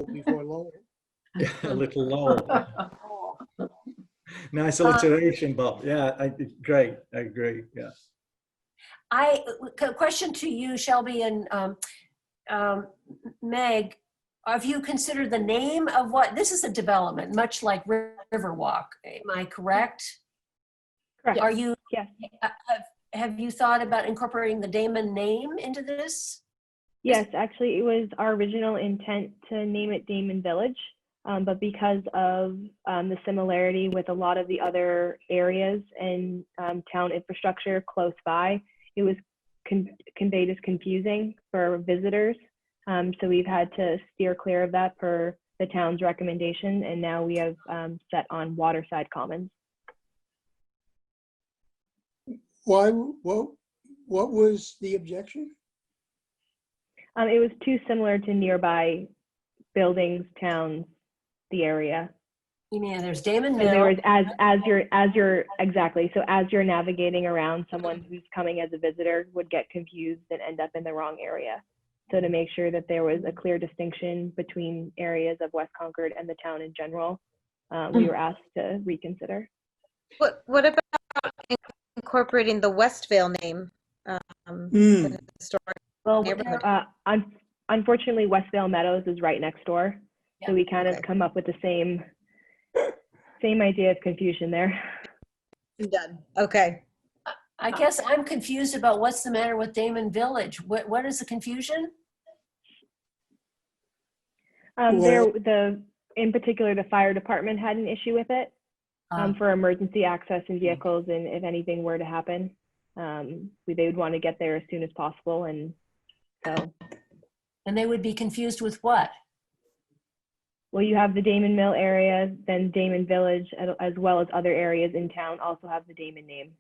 before Lowell. Yeah, a little low. Nice alliteration, Bob. Yeah, great. I agree. Yeah. Question to you, Shelby and Meg. Have you considered the name of what, this is a development, much like Riverwalk, am I correct? Correct. Are you, Yes. have you thought about incorporating the Damon name into this? Yes, actually, it was our original intent to name it Damon Village, but because of the similarity with a lot of the other areas and town infrastructure close by, it was conveyed as confusing for visitors. So we've had to steer clear of that per the town's recommendation, and now we have set on Waterside Commons. Why, what was the objection? It was too similar to nearby buildings, towns, the area. You mean there's Damon And Mill? there was as you're exactly, so as you're navigating around, someone who's coming as a visitor would get confused and end up in the wrong area. So to make sure that there was a clear distinction between areas of West Concord and the town in general, we were asked to reconsider. What about incorporating the Westvale name? The historic Well, neighborhood. Unfortunately, Westvale Meadows is right next door. Yeah, So we kind of okay. come up with the same idea of confusion there. Done. Okay. I guess I'm confused about what's the matter with Damon Village. What is the confusion? In particular, the fire department had an issue with it for emergency access and vehicles, and if anything were to happen, they would want to get there as soon as possible, and so. And they would be confused with what? Well, you have the Damon Mill area, then Damon Village, as well as other areas in town also have the Damon name.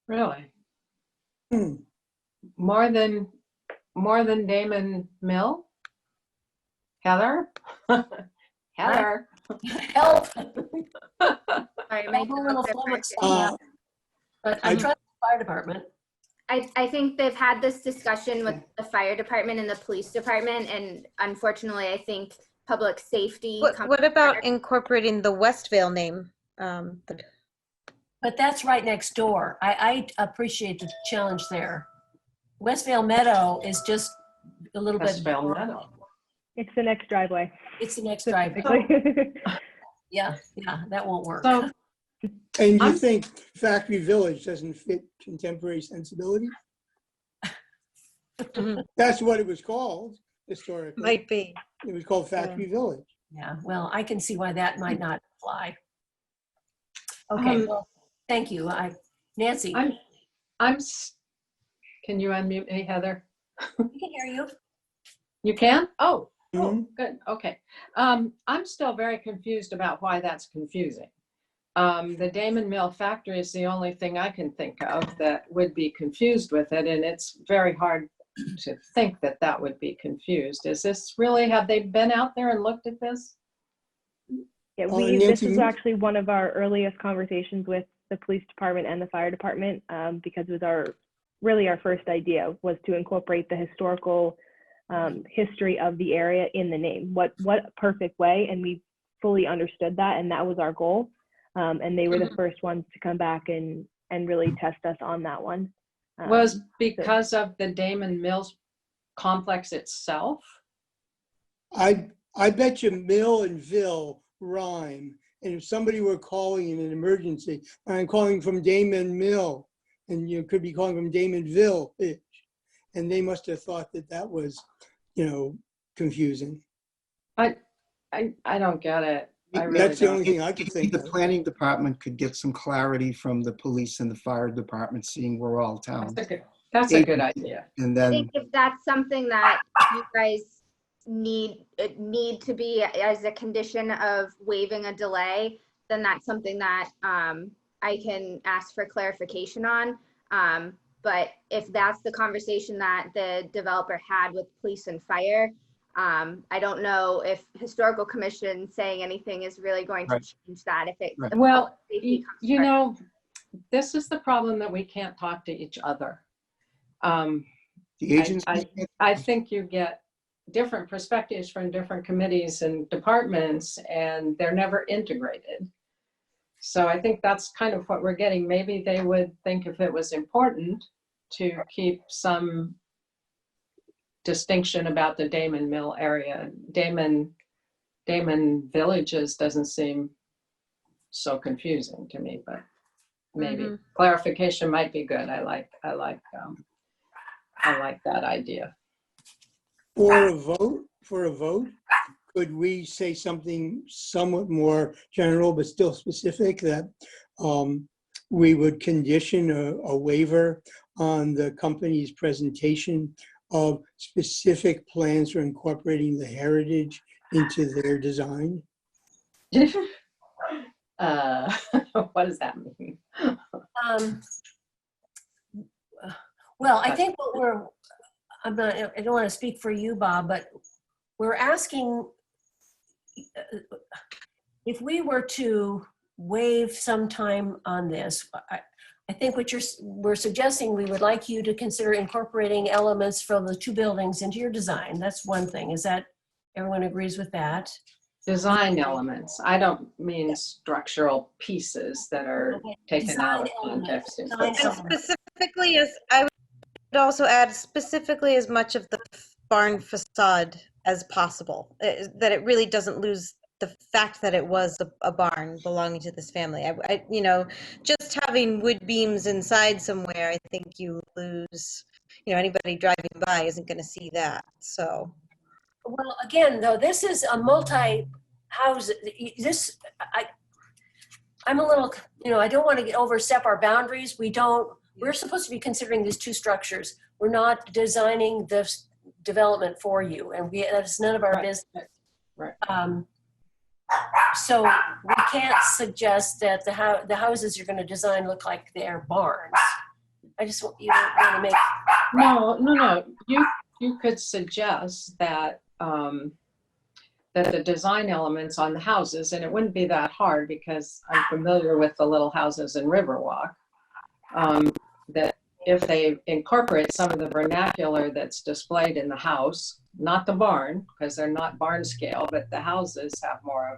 Really? Hmm. More than Damon Mill? Heather? Heather? Help! Sorry, I'm my a little dogs are flummoxed barking. on that. But I trust the fire department. I think they've had this discussion with the fire department and the police department, and unfortunately, I think public safety. What about incorporating the Westvale name? But that's right next door. I appreciate the challenge there. Westvale Meadow is just a little bit. Westvale Meadow. It's the next driveway. It's the next driveway. Yeah, that won't work. So, And you think Factory Village doesn't fit contemporary sensibility? That's what it was called historically. Might be. It was called Factory Village. Yeah, well, I can see why that might not fly. Okay, well, thank you. Nancy, can you unmute me, Heather? we can hear you. You can? Oh, Mhm. good. Okay. I'm still very confused about why that's confusing. The Damon Mill factory is the only thing I can think of that would be confused with it, and it's very hard to think that that would be confused. Is this really, have they been out there and looked at this? Yeah, Nancy, this was actually one of our earliest conversations with the police department and the fire department, because it was really our first idea was to incorporate the historical history of the area in the name. What perfect way, and we fully understood that, and that was our goal. And they were the first ones to come back and really test us on that one. Was because of the Damon Mills complex itself? I bet you Mill and Ville rhyme. And if somebody were calling in an emergency, I'm calling from Damon Mill, and you could be calling from Damonville, and they must have thought that that was, confusing. I don't get it. I really That's the don't. only thing I could think The of. planning department could get some clarity from the police and the fire department, seeing we're all towns. That's a good idea. And I then, think if that's something that you guys need to be as a condition of waiving a delay, then that's something that I can ask for clarification on. But if that's the conversation that the developer had with police and fire, I don't know if historical commission saying anything is really going to change that. If it Right. Well, safety comes you first. know, this is the problem, that we can't talk to each other. the agency, I think you get different perspectives from different committees and departments, and they're never integrated. So I think that's kind of what we're getting. Maybe they would think if it was important to keep some distinction about the Damon Mill area. Damon Villages doesn't seem so confusing to me, but maybe clarification might be good. I like that idea. For a vote, could we say something somewhat more general but still specific, that we would condition a waiver on the company's presentation of specific plans for incorporating the heritage into their design? What does that mean? Well, I think what I don't want to speak for you, Bob, but we're asking if we were to waive some time on this. I think we're suggesting we would like you to consider incorporating elements from the two buildings into your design. That's one thing. Is that everyone agrees with that? Design elements. I don't mean structural pieces that are taken out of context. Design And elements. specifically, as I would also add, specifically as much of the barn facade as possible, that it really doesn't lose the fact that it was a barn belonging to this family. I just having wood beams inside somewhere, I think you lose, anybody driving by isn't going to see that. So, Well, again, though, this is a multi-house. I'm a little, I don't want to overstep our boundaries. We're supposed to be considering these two structures. We're not designing this development for you, and that's none of our business. Right. So we can't suggest that the houses you're going to design look like they're barns. I just want you to make. No. You could suggest that that the design elements on the houses, and it wouldn't be that hard because I'm familiar with the little houses in Riverwalk, that if they incorporate some of the vernacular that's displayed in the house, not the barn, because they're not barn scale, but the houses have more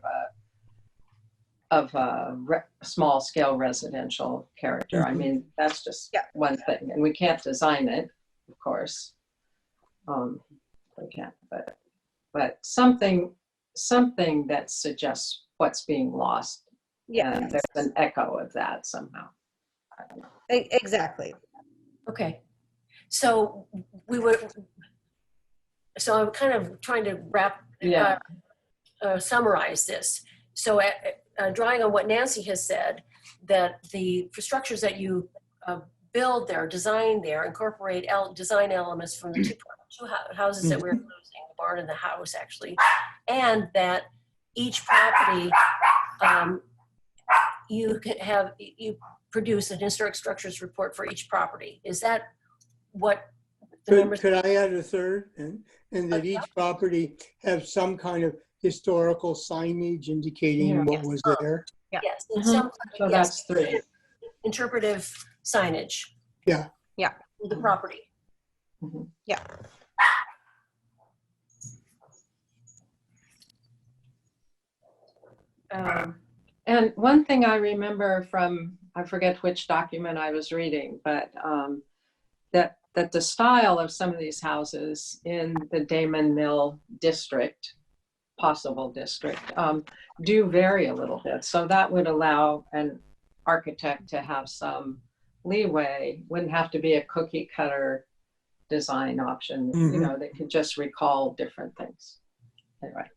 of a small scale residential character. I mean, that's just one thing, and we can't design it, of course. We can't, but something that suggests what's being lost. yeah, And there's an echo of that somehow. I don't know. exactly. Okay, so I'm kind of trying to summarize this. So drawing on what Nancy has said, that for structures that you build there, design there, incorporate design elements from the two houses that we're losing, the barn and the house actually, and that each property, you produce an historic structures report for each property. Is that what the members? Could I add a third? And that each property have some kind of historical signage indicating what was there? Yeah. Yes, and some, So that's 3. interpretive signage. Yeah. Yeah. For the property. Yeah. And one thing I remember from, I forget which document I was reading, but that the style of some of these houses in the Damon Mill district, possible district, do vary a little bit. So that would allow an architect to have some leeway. Wouldn't have to be a cookie cutter design option. They could just recall different things. Anyway,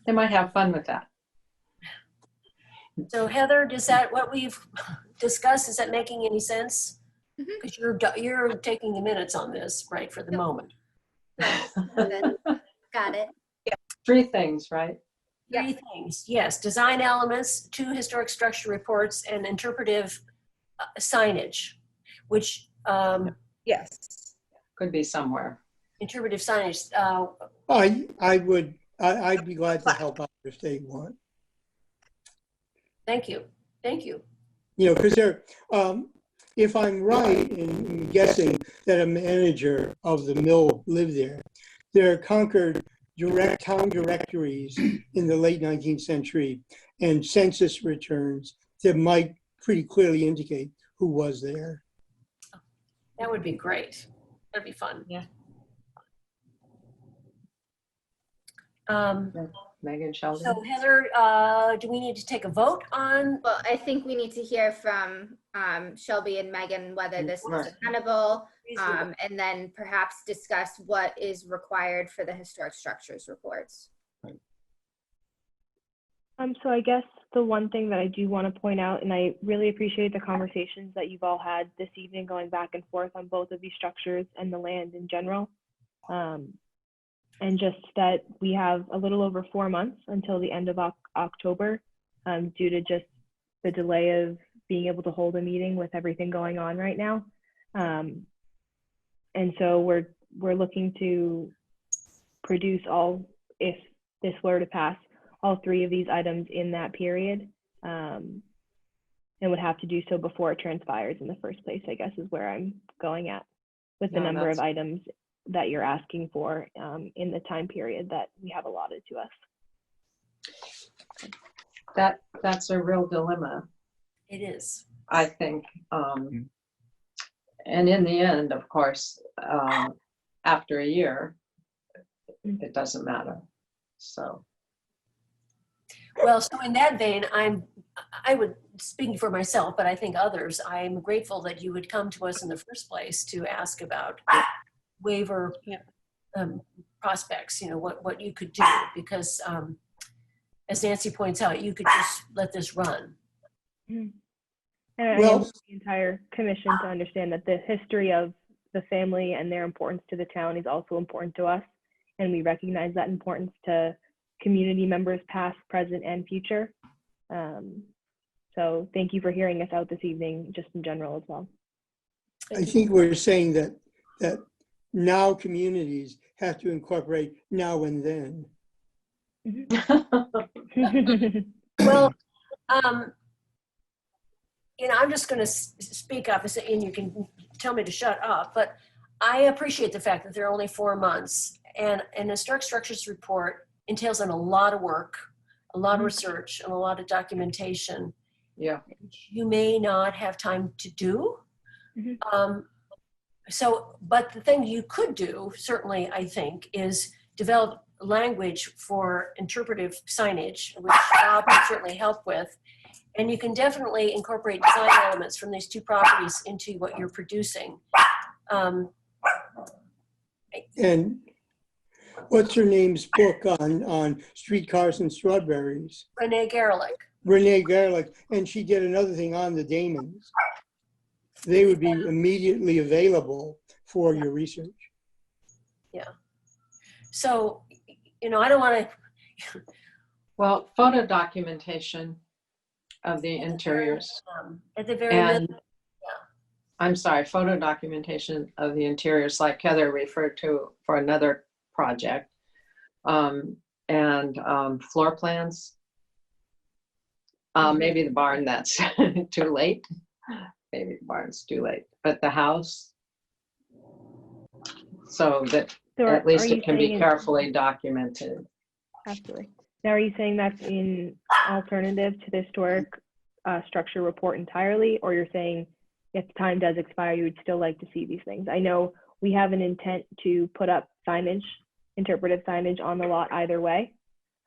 they might have fun with that. So Heather, does that, what we've discussed, is that making any sense? Because you're taking the minutes on this, right, for the moment. Got it. 3 things, right? 3 things, yes. Design elements, 2 historic structure reports, and interpretive signage, which Yes. Could be somewhere. interpretive signage. I'd be glad to help out if they want. Thank you. Because if I'm right in guessing that a manager of the mill lived there, there are Concord town directories in the late 19th century and census returns that might pretty clearly indicate who was there. That would be great. That'd be fun. Yeah. Megan, Shelby? So Heather, do we need to take a vote on? Well, I think we need to hear from Shelby and Megan whether this Right. is tenable, and then perhaps discuss what is required for the historic structures reports. So I guess the one thing that I do want to point out, and I really appreciate the conversations that you've all had this evening going back and forth on both of these structures and the land in general. And just that we have a little over 4 months until the end of October, due to just the delay of being able to hold a meeting with everything going on right now. And so we're looking to produce all, if this were to pass, all 3 of these items in that period, and would have to do so before it transpires in the first place, I guess is where I'm going at with the No, number of that's- items that you're asking for in the time period that we have allotted to us. That's a real dilemma, It is. I think. And in the end, of course, after a year, it doesn't matter. So, Well, so in that vein, I would, speaking for myself, but I think others, I'm grateful that you would come to us in the first place to ask about waiver prospects, what you could do, because as Nancy points out, you could just let this run. And I Well- want the entire commission to understand that the history of the family and their importance to the town is also important to us. And we recognize that importance to community members, past, present, and future. So thank you for hearing us out this evening, just in general as well. I think we're saying that now communities have to incorporate now and then. Well, I'm just going to speak up and you can tell me to shut up, but I appreciate the fact that there are only 4 months, and an historic structures report entails on a lot of work, a lot of research, and a lot of documentation. yeah. You may not have time to do. Mhm. But the thing you could do, certainly, I think, is develop language for interpretive signage, which Bob can certainly help with. And you can definitely incorporate design elements from these 2 properties into what you're producing. And what's her name's book on streetcars and strawberries? Renee Garelick. Renee Garlick, and she did another thing on the Damons. They would be immediately available for your research. So, I don't want to, Well, photo documentation of the interiors. at the very And middle, I'm sorry, photo documentation of the interiors, like Heather referred to for another project. And floor plans. Maybe the barn, that's too late. Maybe the barn's too late, but the house, so that So at least are you it can be saying carefully documented. Absolutely. Now, are you saying that's in alternative to the historic structure report entirely, or you're saying if time does expire, you would still like to see these things? I know we have an intent to put up signage, interpretive signage on the lot either way.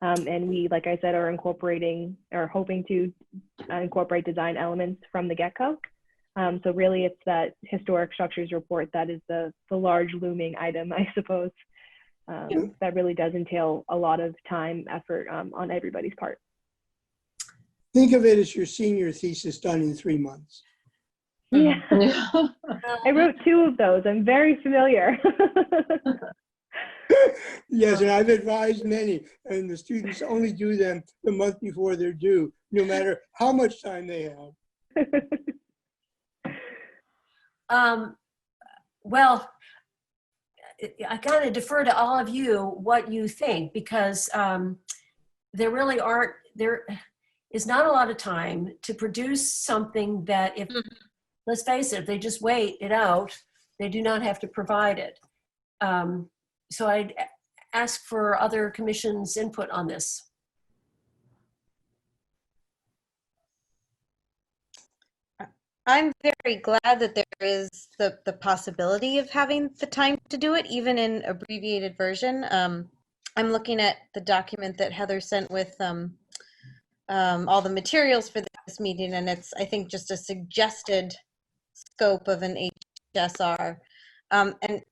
And we, like I said, are incorporating or hoping to incorporate design elements from the get-go. So really it's that historic structures report that is the large looming item, I suppose, that really does entail a lot of time, effort on everybody's part. Think of it as your senior thesis done in 3 months. Yeah, I wrote 2 of those. I'm very familiar. Yes, and I've advised many, and the students only do them the month before they're due, no matter how much time they have. Well, I kind of defer to all of you what you think, because there is not a lot of time to produce something that, if let's face it, if they just wait it out, they do not have to provide it. So ask for other commissions' input on this? I'm very glad that there is the possibility of having the time to do it, even in abbreviated version. I'm looking at the document that Heather sent with all the materials for this meeting, and it's, I think, just a suggested scope of an HSR. And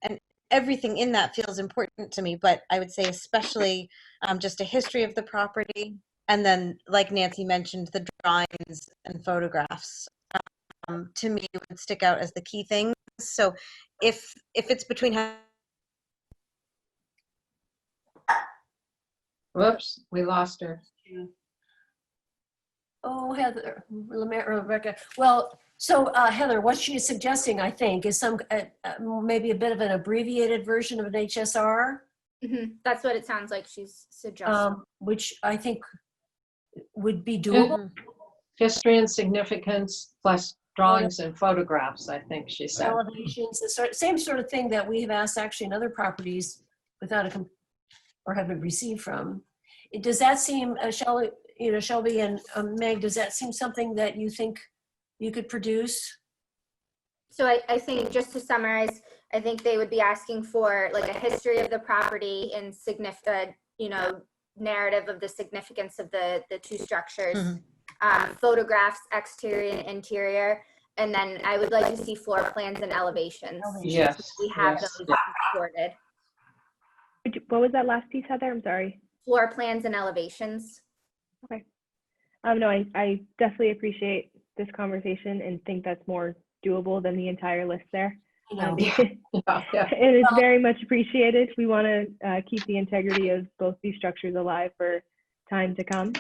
everything in that feels important to me, but I would say especially just a history of the property, and then, like Nancy mentioned, the drawings and photographs. To me would stick out as the key things. So if it's between Whoops, we lost her. Oh, Heather, Rebecca. Well, so Heather, what she's suggesting, I think, is some maybe a bit of an abbreviated version of an HSR, That's what it sounds like she's suggesting. which I think would be doable. History and significance plus drawings and photographs, I think she said. Elevations, the same sort of thing that we have asked actually in other properties without or haven't received from. Does that seem, Shelby and Meg, does that seem something that you think you could produce? So I think, just to summarize, I think they would be asking for like a history of the property and significant, narrative of the significance of the two structures, photographs, exterior and interior, and then I would like to see floor plans and elevations. Yes. We have yes. those recorded. What was that last piece, Heather? I'm sorry. Floor plans and elevations. Okay. No, I definitely appreciate this conversation and think that's more doable than the entire list there. Yeah. Yeah. It is very much appreciated. We want to keep the integrity of both these structures alive for time to come.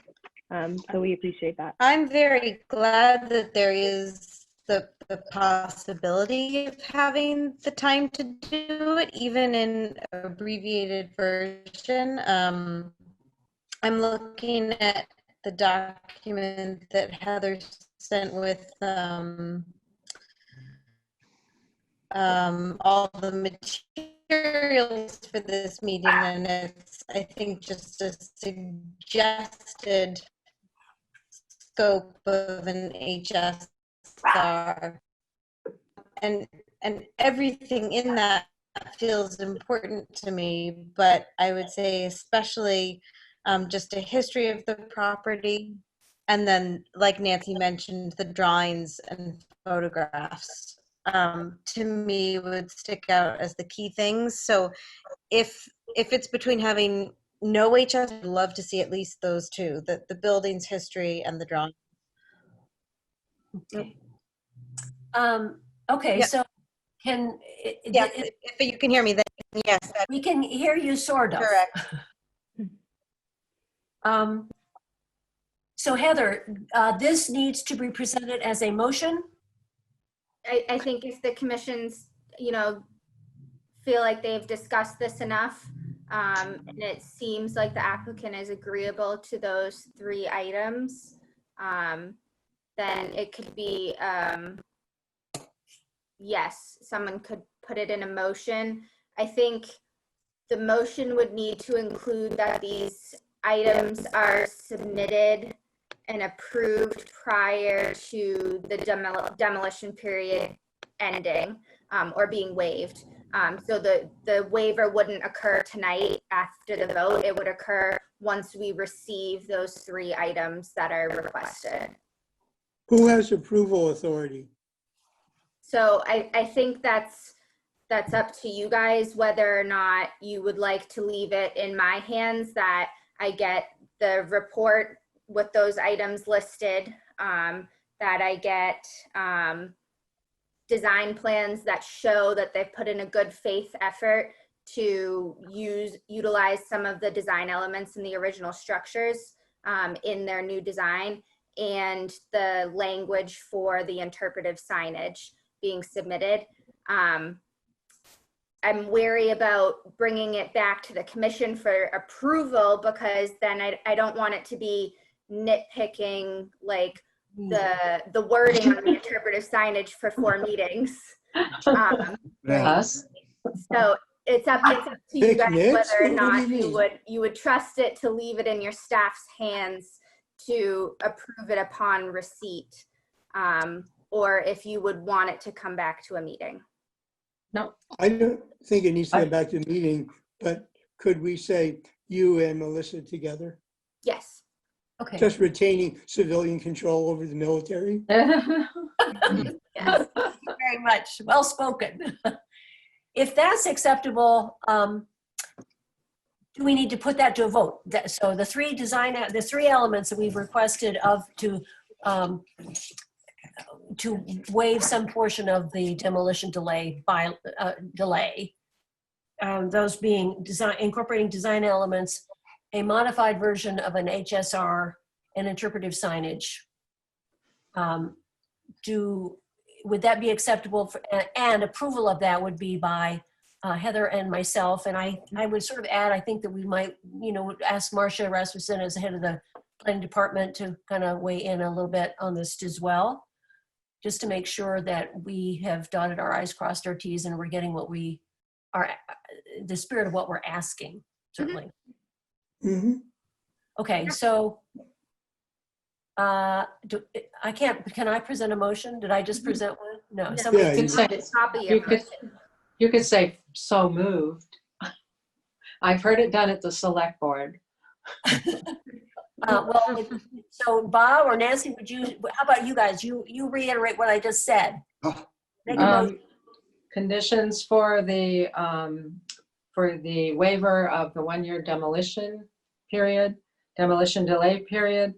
So we appreciate that. I'm very glad that there is the possibility of having the time to do it, even in abbreviated version. I'm looking at the document that Heather sent with all the materials for this meeting, and it's, I think, just a suggested scope of an HSR, and everything in that feels important to me, but I would say especially just a history of the property, and then, like Nancy mentioned, the drawings and photographs to me would stick out as the key things. So if it's between having no HS, I'd love to see at least those two, the building's history and the drawing. Okay. Okay, Yeah. so Yes, if you can hear me, then yes. we can hear you sort of. Correct. So Heather, this needs to be presented as a motion? I think if the commissions, feel like they've discussed this enough, and it seems like the applicant is agreeable to those 3 items, then it could be, yes, someone could put it in a motion. I think the motion would need to include that these items are submitted and approved prior to the demolition period ending or being waived. So the waiver wouldn't occur tonight after the vote. It would occur once we receive those 3 items that are requested. Who has approval authority? So I think that's up to you guys, whether or not you would like to leave it in my hands, that I get the report with those items listed, that I get design plans that show that they've put in a good faith effort to utilize some of the design elements in the original structures in their new design, and the language for the interpretive signage being submitted. I'm wary about bringing it back to the commission for approval, because then I don't want it to be nitpicking like the wording on the interpretive signage for 4 meetings. Yes. So it's up to you guys Picnics? whether or What do not you mean? you would trust it to leave it in your staff's hands to approve it upon receipt, or if you would want it to come back to a meeting. No, I don't think it needs to go back to the meeting, but could we say you and Melissa together? Yes. Okay. Just retaining civilian control over the military? Yes. Very much. Well spoken. If that's acceptable, do we need to put that to a vote? So the three elements that we've requested to waive some portion of the demolition delay those being incorporating design elements, a modified version of an HSR, and interpretive signage. Would that be acceptable and approval of that would be by Heather and myself. And I would sort of add, I think that we might, ask Marcia Rasmussen as the head of the planning department to kind of weigh in a little bit on this as well, just to make sure that we have dotted our I's, crossed our T's, and we're getting what we are, the spirit of what we're asking, certainly. Mm-hmm. Okay, so can I present a motion? Did I just present one? No, No. somebody. Yeah, You could say, Copy your you could, you could say so moved. I've heard it done at the select board. So Bob or Nancy, how about you guys? You reiterate what I just said. Make a motion. Conditions for the waiver of the 1-year demolition delay period.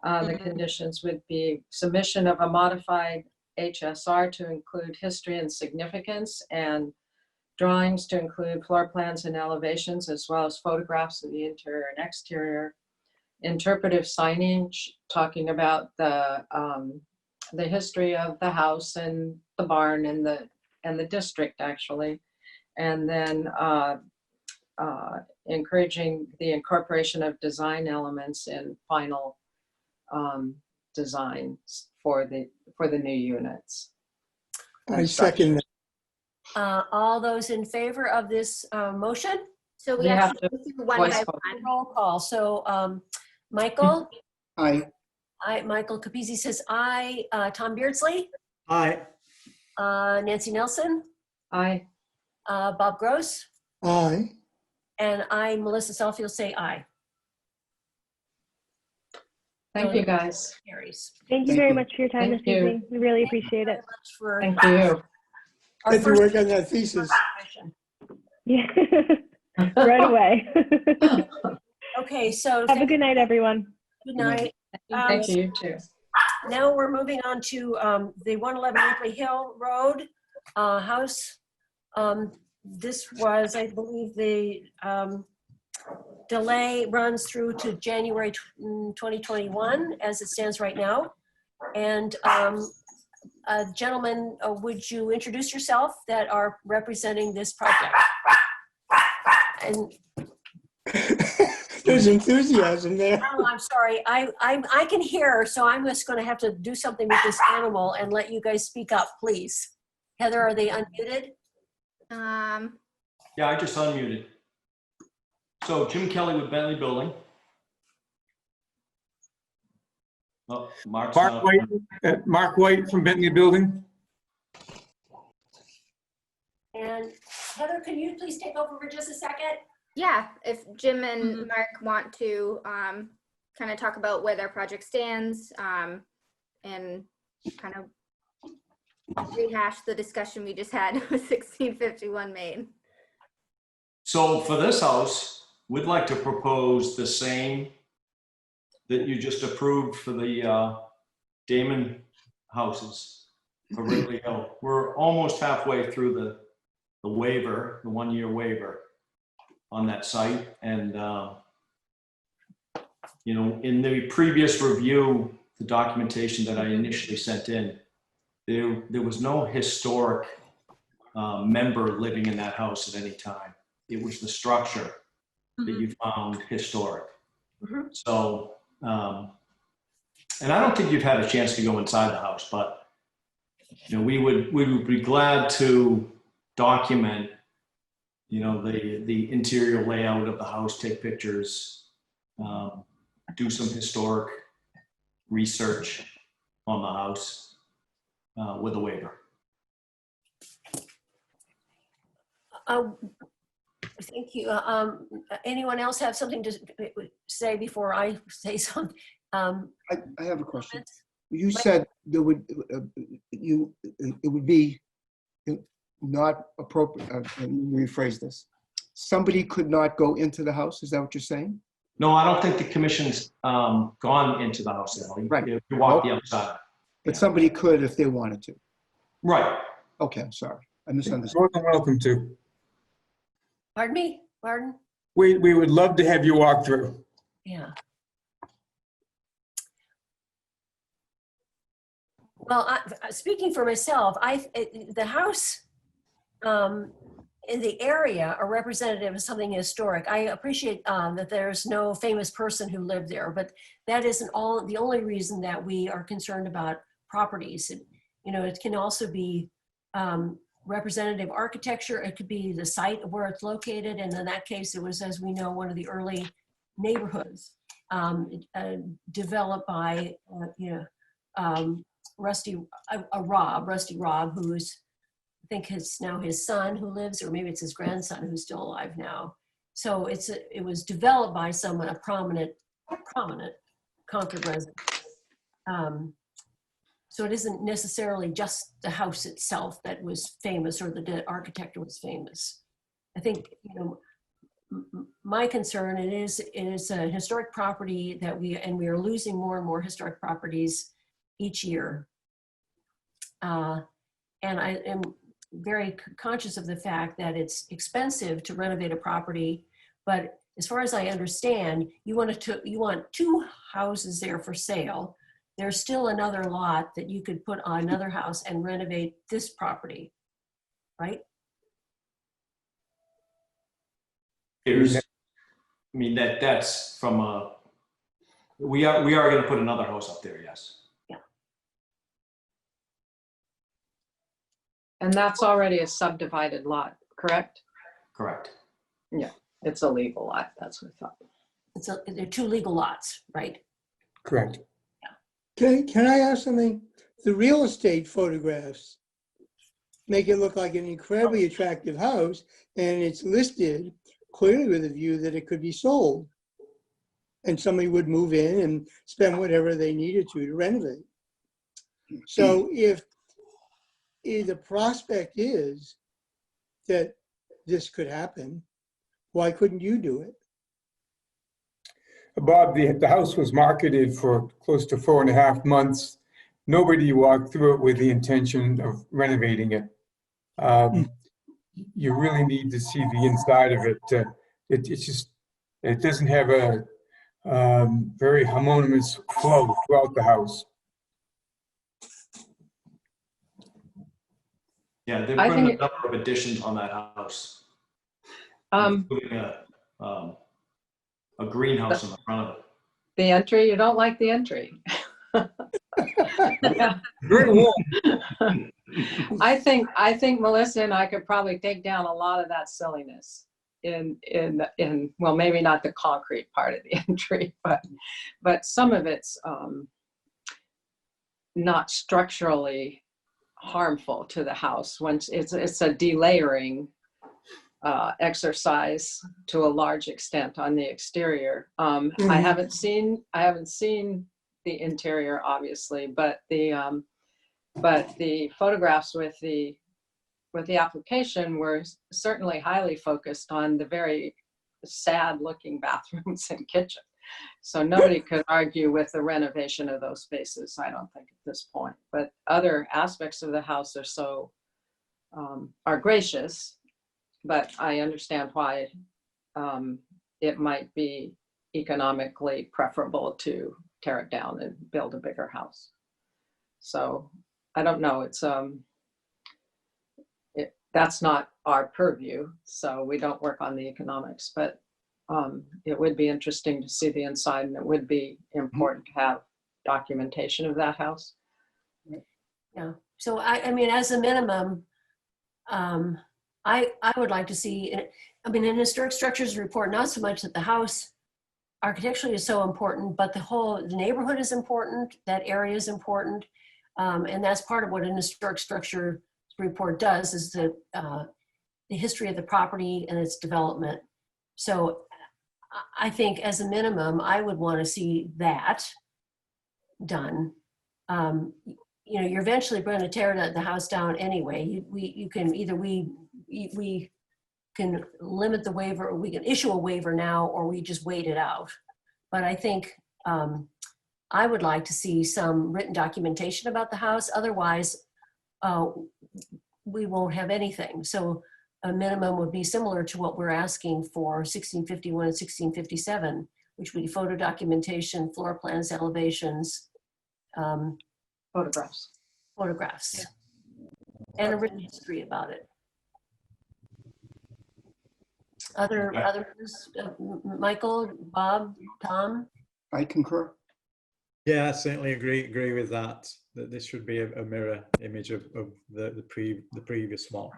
The conditions would be submission of a modified HSR to include history and significance, and drawings to include floor plans and elevations, as well as photographs of the interior and exterior. Interpretive signage, talking about the history of the house and the barn and the district, actually. And then encouraging the incorporation of design elements in final designs for the new units. I second that. All those in favor of this motion? So we You have have to to go through one voice by vote. one. Roll call. So Michael? Aye. Michael Capizzi says aye. Tom Beardsley? Aye. Nancy Nelson? Aye. Bob Gross? Aye. And I, Melissa Saalfield, say aye. Thank you, guys. Carries. Thank you Thank very you. much for your time Thank this you. evening. We really appreciate it. Much for Thank you. our Had to first work on that thesis. mission. Yeah, right away. Okay, so Have a good night, everyone. good night. Thank you, you too. Now we're moving on to the 111 Ripley Hill Road house. This was, I believe, the delay runs through to January 2021 as it stands right now. And gentlemen, would you introduce yourself that are representing this project? And There's enthusiasm there. oh, I'm sorry. I can hear, so I'm just going to have to do something with this animal and let you guys speak up, please. Heather, are they unmuted? Yeah, I just unmuted. So Jim Kelly with Bentley Building. Oh, Mark's Mark not- White, Mark White from Bentley Building. And Heather, can you please take over for just a second? Yeah, if Jim and Mark want to kind of talk about where their project stands and kind of rehash the discussion we just had with 1651 Main. So for this house, we'd like to propose the same that you just approved for the Damon houses for Ripley Hill. We're almost halfway through the waiver, the 1-year waiver on that site. And, in the previous review, the documentation that I initially sent in, there was no historic member living in that house at any time. It was the structure that you found historic. So, and I don't think you've had a chance to go inside the house, but we would be glad to document, you know, the interior layout of the house, take pictures, do some historic research on the house with a waiver. Thank you. Anyone else have something to say before I say something? I have a question. You said there would, it would be not appropriate, let me rephrase this. Somebody could not go into the house, is that what you're saying? No, I don't think the commission's gone into the house now. Right. You walk the outside. But somebody could if they wanted to. Right. Okay, I'm sorry, I misunderstood. More than welcome to. Pardon me? Pardon? We would love to have you walk through. Yeah. Well, speaking for myself, the house in the area are representative of something historic. I appreciate that there's no famous person who lived there, but that isn't the only reason that we are concerned about properties. It can also be representative architecture. It could be the site of where it's located. And in that case, it was, as we know, one of the early neighborhoods developed by, Rusty Rob, who's, I think it's now his son who lives, or maybe it's his grandson who's still alive now. So it was developed by someone, a prominent Concord resident. So it isn't necessarily just the house itself that was famous or the architect was famous. I think, my concern, it is a historic property that we are losing more and more historic properties each year. And I am very conscious of the fact that it's expensive to renovate a property, but as far as I understand, you want 2 houses there for sale. There's still another lot that you could put on another house and renovate this property, right? That's from we are going to put another house up there, yes. Yeah. And that's already a subdivided lot, correct? Correct. Yeah, it's a legal lot, that's what I thought. They're 2 legal lots, right? Correct. Can I ask something? The real estate photographs make it look like an incredibly attractive house, and it's listed clearly with a view that it could be sold. And somebody would move in and spend whatever they needed to renovate. So if the prospect is that this could happen, why couldn't you do it? Bob, the house was marketed for close to 4.5 months. Nobody walked through it with the intention of renovating it. You really need to see the inside of it. It doesn't have a very harmonious flow throughout the house. Yeah, there've been a number of additions on that house, including a greenhouse in the front of it. The entry, you don't like the entry? Yeah. Very warm. I think Melissa and I could probably take down a lot of that silliness in well, maybe not the concrete part of the entry, but some of it's not structurally harmful to the house. Once it's a delayering exercise to a large extent on the exterior. I haven't seen the interior, obviously, but the photographs with the application were certainly highly focused on the very sad looking bathrooms and kitchen. So nobody could argue with the renovation of those spaces, I don't think, at this point. But other aspects of the house are gracious, but I understand why it might be economically preferable to tear it down and build a bigger house. So I don't know, that's not our purview, so we don't work on the economics, but it would be interesting to see the inside, and it would be important to have documentation of that house. Yeah, so I mean, as a minimum, I would like to see, I mean, in historic structures report, not so much that the house architecturally is so important, but the neighborhood is important, that area is important. And that's part of what an historic structure report does, is the history of the property and its development. So I think as a minimum, I would want to see that done. You know, you're eventually going to tear the house down anyway. We can limit the waiver, or we can issue a waiver now, or we just wait it out. But I think I would like to see some written documentation about the house. Otherwise, we won't have anything. So a minimum would be similar to what we're asking for 1651 and 1657, which would be photo documentation, floor plans, elevations, Photographs. photographs, and a written history about it. Others, Michael, Bob, Tom? I concur. Yeah, I certainly agree with that this should be a mirror image of the previous one.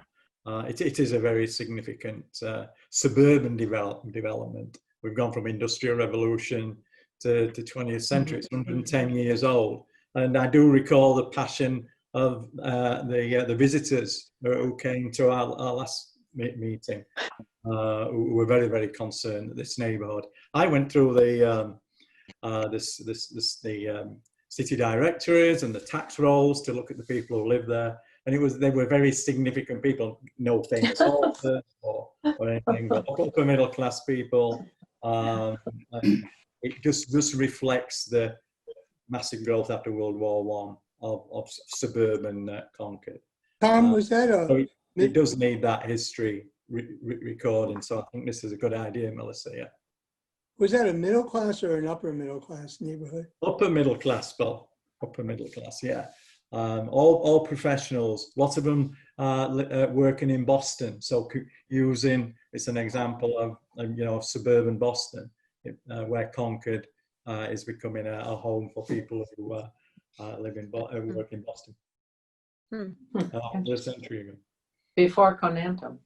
It is a very significant suburban development. We've gone from industrial revolution to 20th century. It's 110 years old. And I do recall the passion of the visitors who came to our last meeting, who were very, very concerned at this neighbourhood. I went through the city directories and the tax rolls to look at the people who live there, and they were very significant people. No famous authors or anything, but upper middle class people. It just reflects the massive growth after World War I of suburban Concord. Tom, was that So it does need that history recording. So I think this is a good idea, Melissa. Yeah. Was that a middle class or an upper middle class neighborhood? Upper middle class, Bill. Upper middle class, yeah. All professionals. Lots of them working in Boston. So it's an example of suburban Boston, where Concord is becoming a home for people who work in Boston. A century ago. Before Conantum.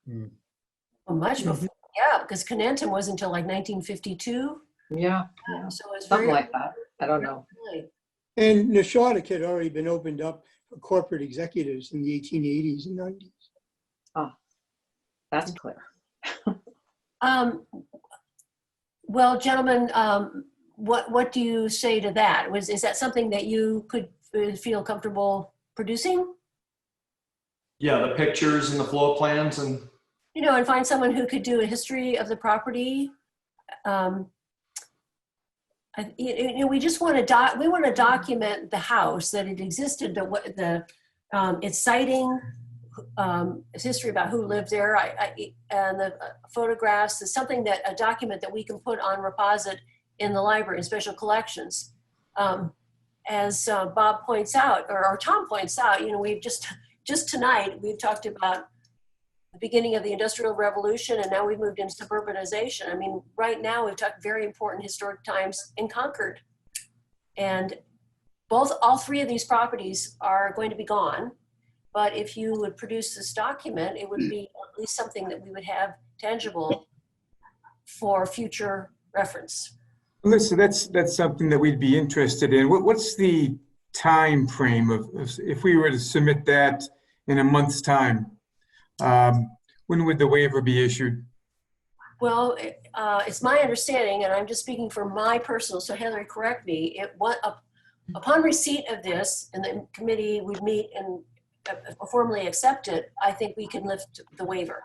Well, much before, yeah, because Conantum was until like 1952. Yeah. So it's Something very like that. I don't know. early. And Neshawtuck had already been opened up for corporate executives in the 1880s and 90s. Oh, that's clear. Well, gentlemen, what do you say to that? Is that something that you could feel comfortable producing? Yeah, the pictures and the floor plans and. And find someone who could do a history of the property. We just want to document the house, that it existed, its siting, its history about who lived there, and the photographs is something a document that we can put on reposit in the library in special collections. As Bob points out, or Tom points out, we've just tonight we've talked about the beginning of the Industrial Revolution, and now we've moved into suburbanization. I mean, right now we've talked very important historic times in Concord, and all three of these properties are going to be gone. But if you would produce this document, it would be at least something that we would have tangible for future reference. Melissa, that's something that we'd be interested in. What's the time frame of if we were to submit that in a month's time? When would the waiver be issued? Well, it's my understanding, and I'm just speaking for my personal, so Heather, correct me, upon receipt of this, and the committee would meet and formally accept it, I think we can lift the waiver.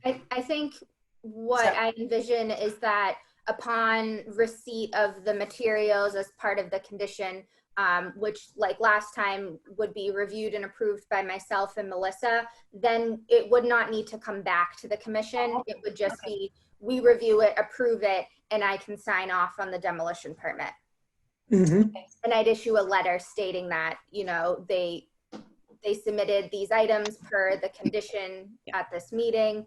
I think what I envision is that upon receipt of the materials as part of the condition, which like last time would be reviewed and approved by myself and Melissa, then it would not need to come back to the commission. It would just be, we review it, approve it, and I can sign off on the demolition permit. Mm-hmm. And I'd issue a letter stating that, they submitted these items per the condition at this meeting.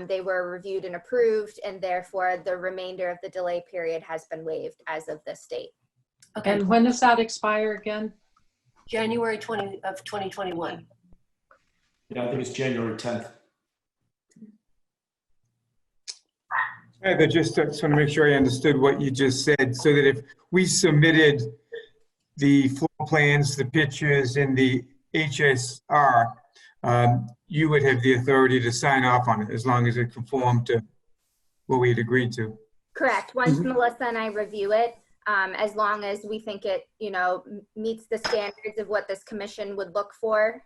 They were reviewed and approved, and therefore the remainder of the delay period has been waived as of this date. Okay. And when does that expire again? January 20 of 2021. Yeah, I think it's January 10th. I just want to make sure I understood what you just said, so that if we submitted the floor plans, the pictures, and the HSR, you would have the authority to sign off on it as long as it conformed to what we had agreed to. Correct. Once Melissa and I review it, as long as we think it, meets the standards of what this commission would look for,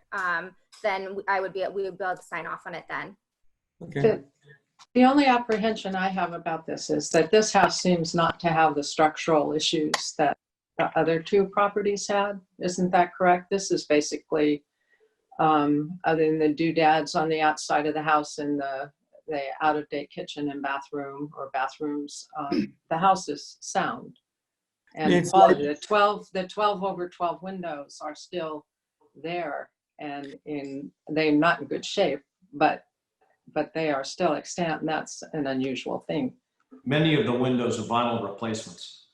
then we would be able to sign off on it then. Okay. The only apprehension I have about this is that this house seems not to have the structural issues that the other two properties had. Isn't that correct? This is basically, other than the doodads on the outside of the house and the out-of-date kitchen and bathroom or bathrooms, the house is sound. And It's quality. like- The 12 over 12 windows are still there, and they're not in good shape, but they are still extant, and that's an unusual thing. Many of the windows are vinyl replacements.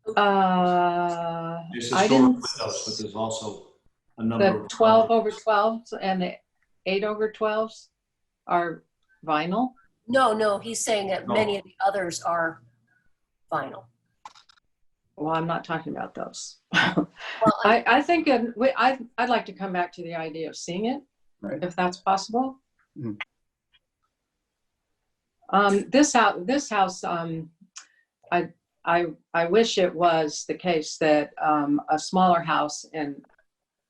There's I historic didn't, windows, but there's also a number the of 12 over 12s and the 8 over 12s are vinyl? No, he's saying that No. many of the others are vinyl. Well, I'm not talking about those. Well, I think I'd like to come back to the idea of seeing it, Right. if that's possible. Mm. This house, I wish it was the case that a smaller house in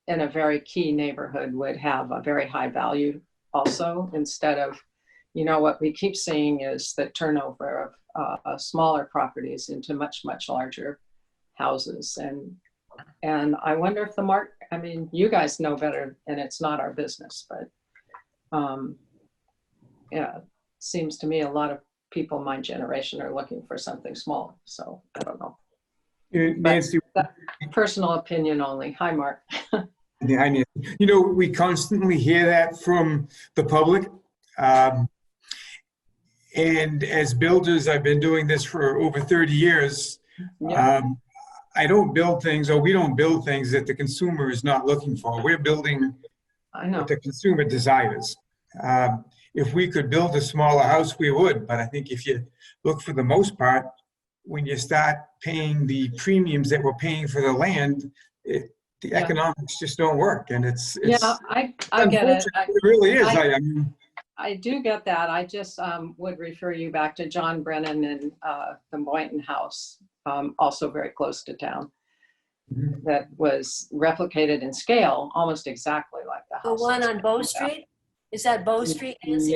a very key neighborhood would have a very high value also, instead of, what we keep seeing is the turnover of smaller properties into much, much larger houses. And I wonder if you guys know better, and it's not our business, but yeah, seems to me a lot of people my generation are looking for something smaller. So I don't know. Nancy, Personal opinion only. Hi, Mark. yeah, I Nancy. We constantly hear that from the public. And as builders, I've been doing this for over 30 years. Yeah. I don't build things, or we don't build things that the consumer is not looking for. We're building I know. what the consumer desires. If we could build a smaller house, we would. But I think if you look, for the most part, when you start paying the premiums that we're paying for the land, the Yeah. economics just don't work. And it's Yeah, I get it. It really is. I do get that. I just would refer you back to John Brennan and the Boynton House, also very close to town, that was replicated in scale almost exactly like the the house. one on Bow Street? Is that Bow Street, Nancy?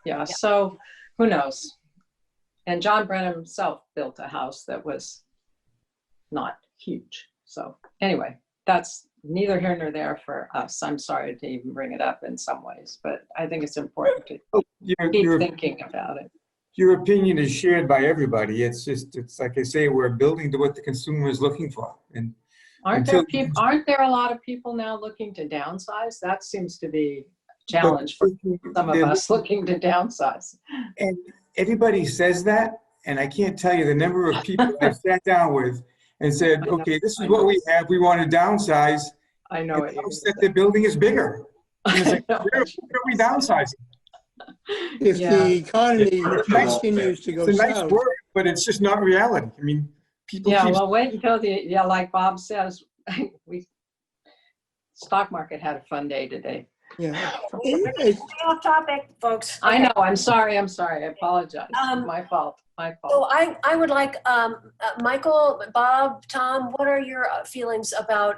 Yeah. So who knows? And John Brennan himself built a house that was not huge. So anyway, that's neither here nor there for us. I'm sorry to even bring it up in some ways, but I think it's important to keep thinking about it. Your opinion is shared by everybody. It's like I say, we're building to what the consumer is looking for. And Aren't there a lot of people now looking to downsize? That seems to be a challenge for some of us looking to downsize. And everybody says that, and I can't tell you the number of people I've sat down with and said, okay, this is what we have. We want to downsize. I know And what the you house that they're building is bigger. And it's like, where are we downsizing? If the economy Nice. continues to go It's a nice south. word, but it's just not reality. I mean, people Yeah, keep well, wait until like Bob says, stock market had a fun day today. Yeah. Off topic, folks. I know, I'm sorry, I apologize. My fault. So I would like, Michael, Bob, Tom, what are your feelings about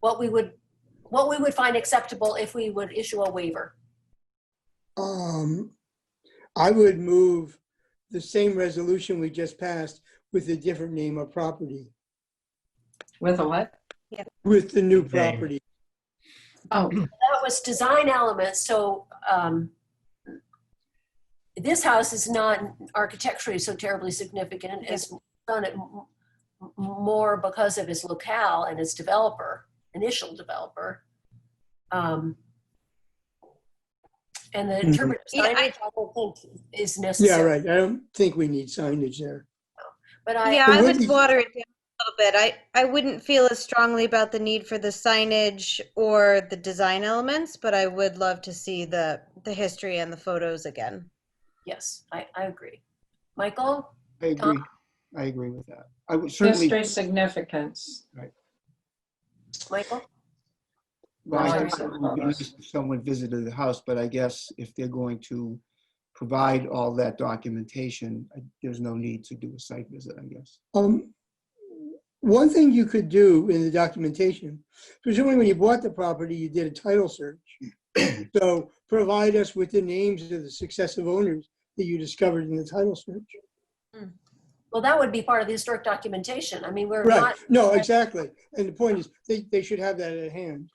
what we would find acceptable if we would issue a waiver? I would move the same resolution we just passed with a different name of property, With a what? with the new Name. property. Oh, That was design elements, so this house is not architecturally so terribly significant. It's done it more because of its locale and its initial developer. And the interpretive signage, I don't think is necessary. Yeah, right. I don't think we need signage there. But Yeah, But I would would be- water it down a little bit. I wouldn't feel as strongly about the need for the signage or the design elements, but I would love to see the history and the photos again. Yes, I agree. Michael? I agree. I agree with that. I would certainly. History significance. Michael? Well, I Sorry. guess it would be nice if someone visited the house, but I guess if they're going to provide all that documentation, there's no need to do a site visit, I guess. One thing you could do in the documentation, presumably when you bought the property, you did a title search. So provide us with the names of the successive owners that you discovered in the title search. Well, that would be part of the historic documentation. I mean, we're Right, not. no, exactly. And the point is, they should have that at hand.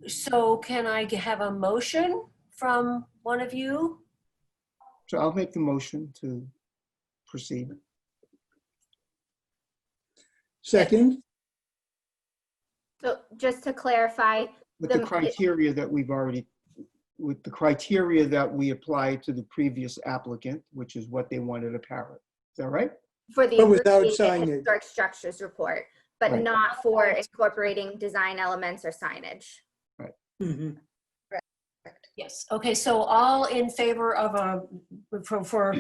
So can I have a motion from one of you? So I'll make the motion to proceed. Second, So just to clarify, With the criteria that we've already, with the criteria that we applied to the previous applicant, which is what they wanted to parrot. Is that right? for the But without abbreviated signage. historic structures report, but Right. not for incorporating design elements or signage. mhm. Yes, okay, so all in favor of for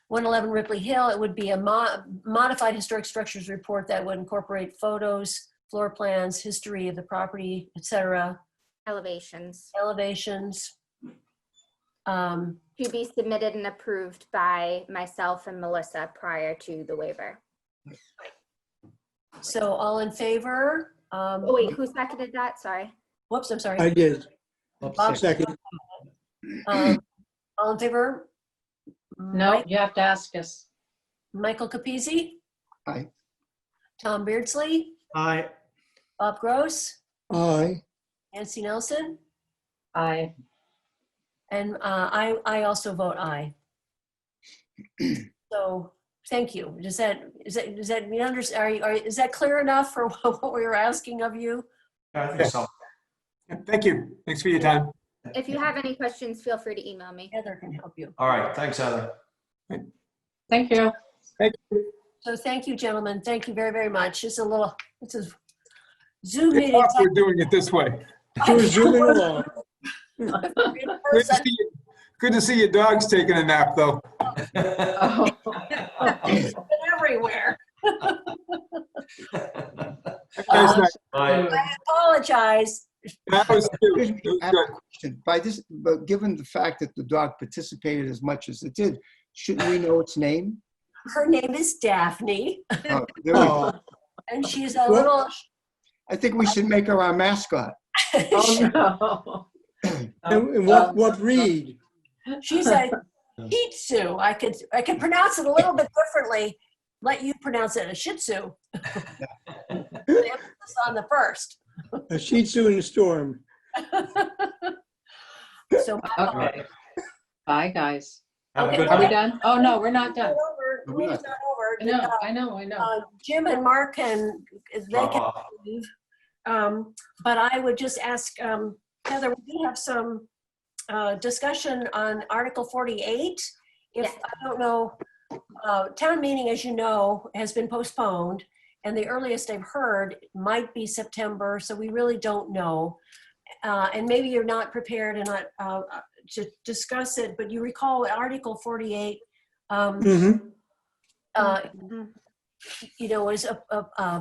111 Ripley Hill, it would be a modified historic structures report that would incorporate photos, floor plans, history of the property, etc., Elevations elevations. to be submitted and approved by myself and Melissa prior to the waiver. So all in favor? Oh wait, who seconded that? Sorry. Whoops, I'm sorry. I did. Bob, Second, all in favor? No, you have to ask us. Michael Capizzi, Aye. Tom Beardsley, Aye. Bob Gross, aye. Nancy Nelson, Aye. and I also vote aye. So thank you. Is that we understand? Is that clear enough for what we were asking of you? I think so. Yeah, thank you. Thanks for your time. If you have any questions, feel free to email me. Heather can help you. All right, thanks, Heather. Thank you. So thank you, gentlemen. Thank you very, very much. It's a Zoom It's meeting. awkward doing it this way. We're zooming along. Good to see your dog's taking a nap, though. Oh. Everywhere. That guy's not- Bye. I apologize. that was cute. Excuse me, It was I have a good. question. By this, but given the fact that the dog participated as much as it did, shouldn't we know its name? Her name is Daphne, Oh, there we go. and she's a What? little. I think we should make her our mascot. Oh, no. And what breed? She's a Shih Tzu. I could pronounce it a little bit differently. Let you pronounce it a Shih Tzu. The emphasis on the first. A Shih Tzu in the storm. So Okay. Bye, guys. Have a Okay. good Are we night. done? Oh, no, we're not done. the meeting's not over. I know. Jim and Mark can Drop can off. leave. But I would just ask Heather, we do have some discussion on Article 48. If Yeah. I don't know, town meeting, as you know, has been postponed, and the earliest I've heard might be September, so we really don't know. And maybe you're not prepared and not to discuss it, but you recall Article 48, Mhm. is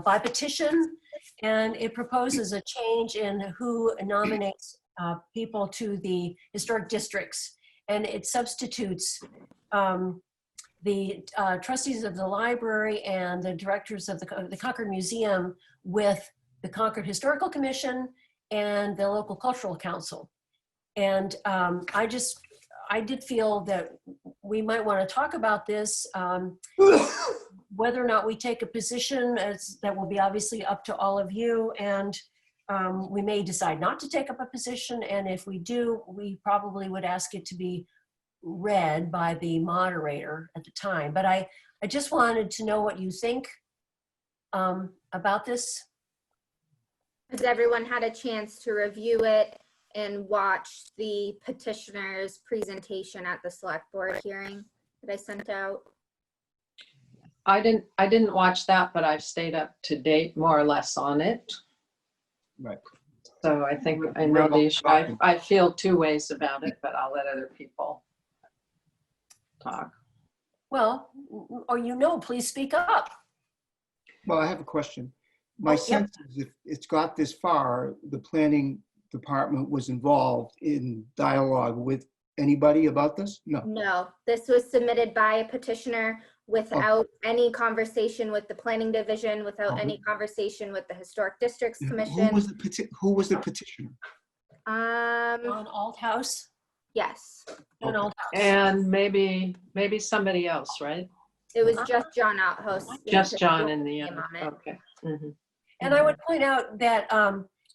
by petition, and it proposes a change in who nominates people to the historic districts, and it substitutes the trustees of the library and the directors of the Concord Museum with the Concord Historical Commission and the local cultural council. And I did feel that we might want to talk about this, whether or not we take a position, as that will be obviously up to all of you. And we may decide not to take up a position. And if we do, we probably would ask it to be read by the moderator at the time. But I just wanted to know what you think about this. Has everyone had a chance to review it and watch the petitioner's presentation at the select board hearing that I sent out? I didn't watch that, but I've stayed up to date more or less on it. Right. So I think I We're know all the issue. talking. I feel two ways about it, but I'll let other people talk. Well, or please speak up. Well, I have a question. My Oh, yep. sense is if it's got this far, the planning department was involved in dialogue with anybody about this? No. No, this was submitted by a petitioner without any conversation with the planning division, without any conversation with the Historic Districts Commission. Who was the petitioner? John Althouse. Yes, John Althouse. And maybe somebody else, right? it was just John Outhouse. Just John in the end. name on it. Okay. Mhm. And I would point out that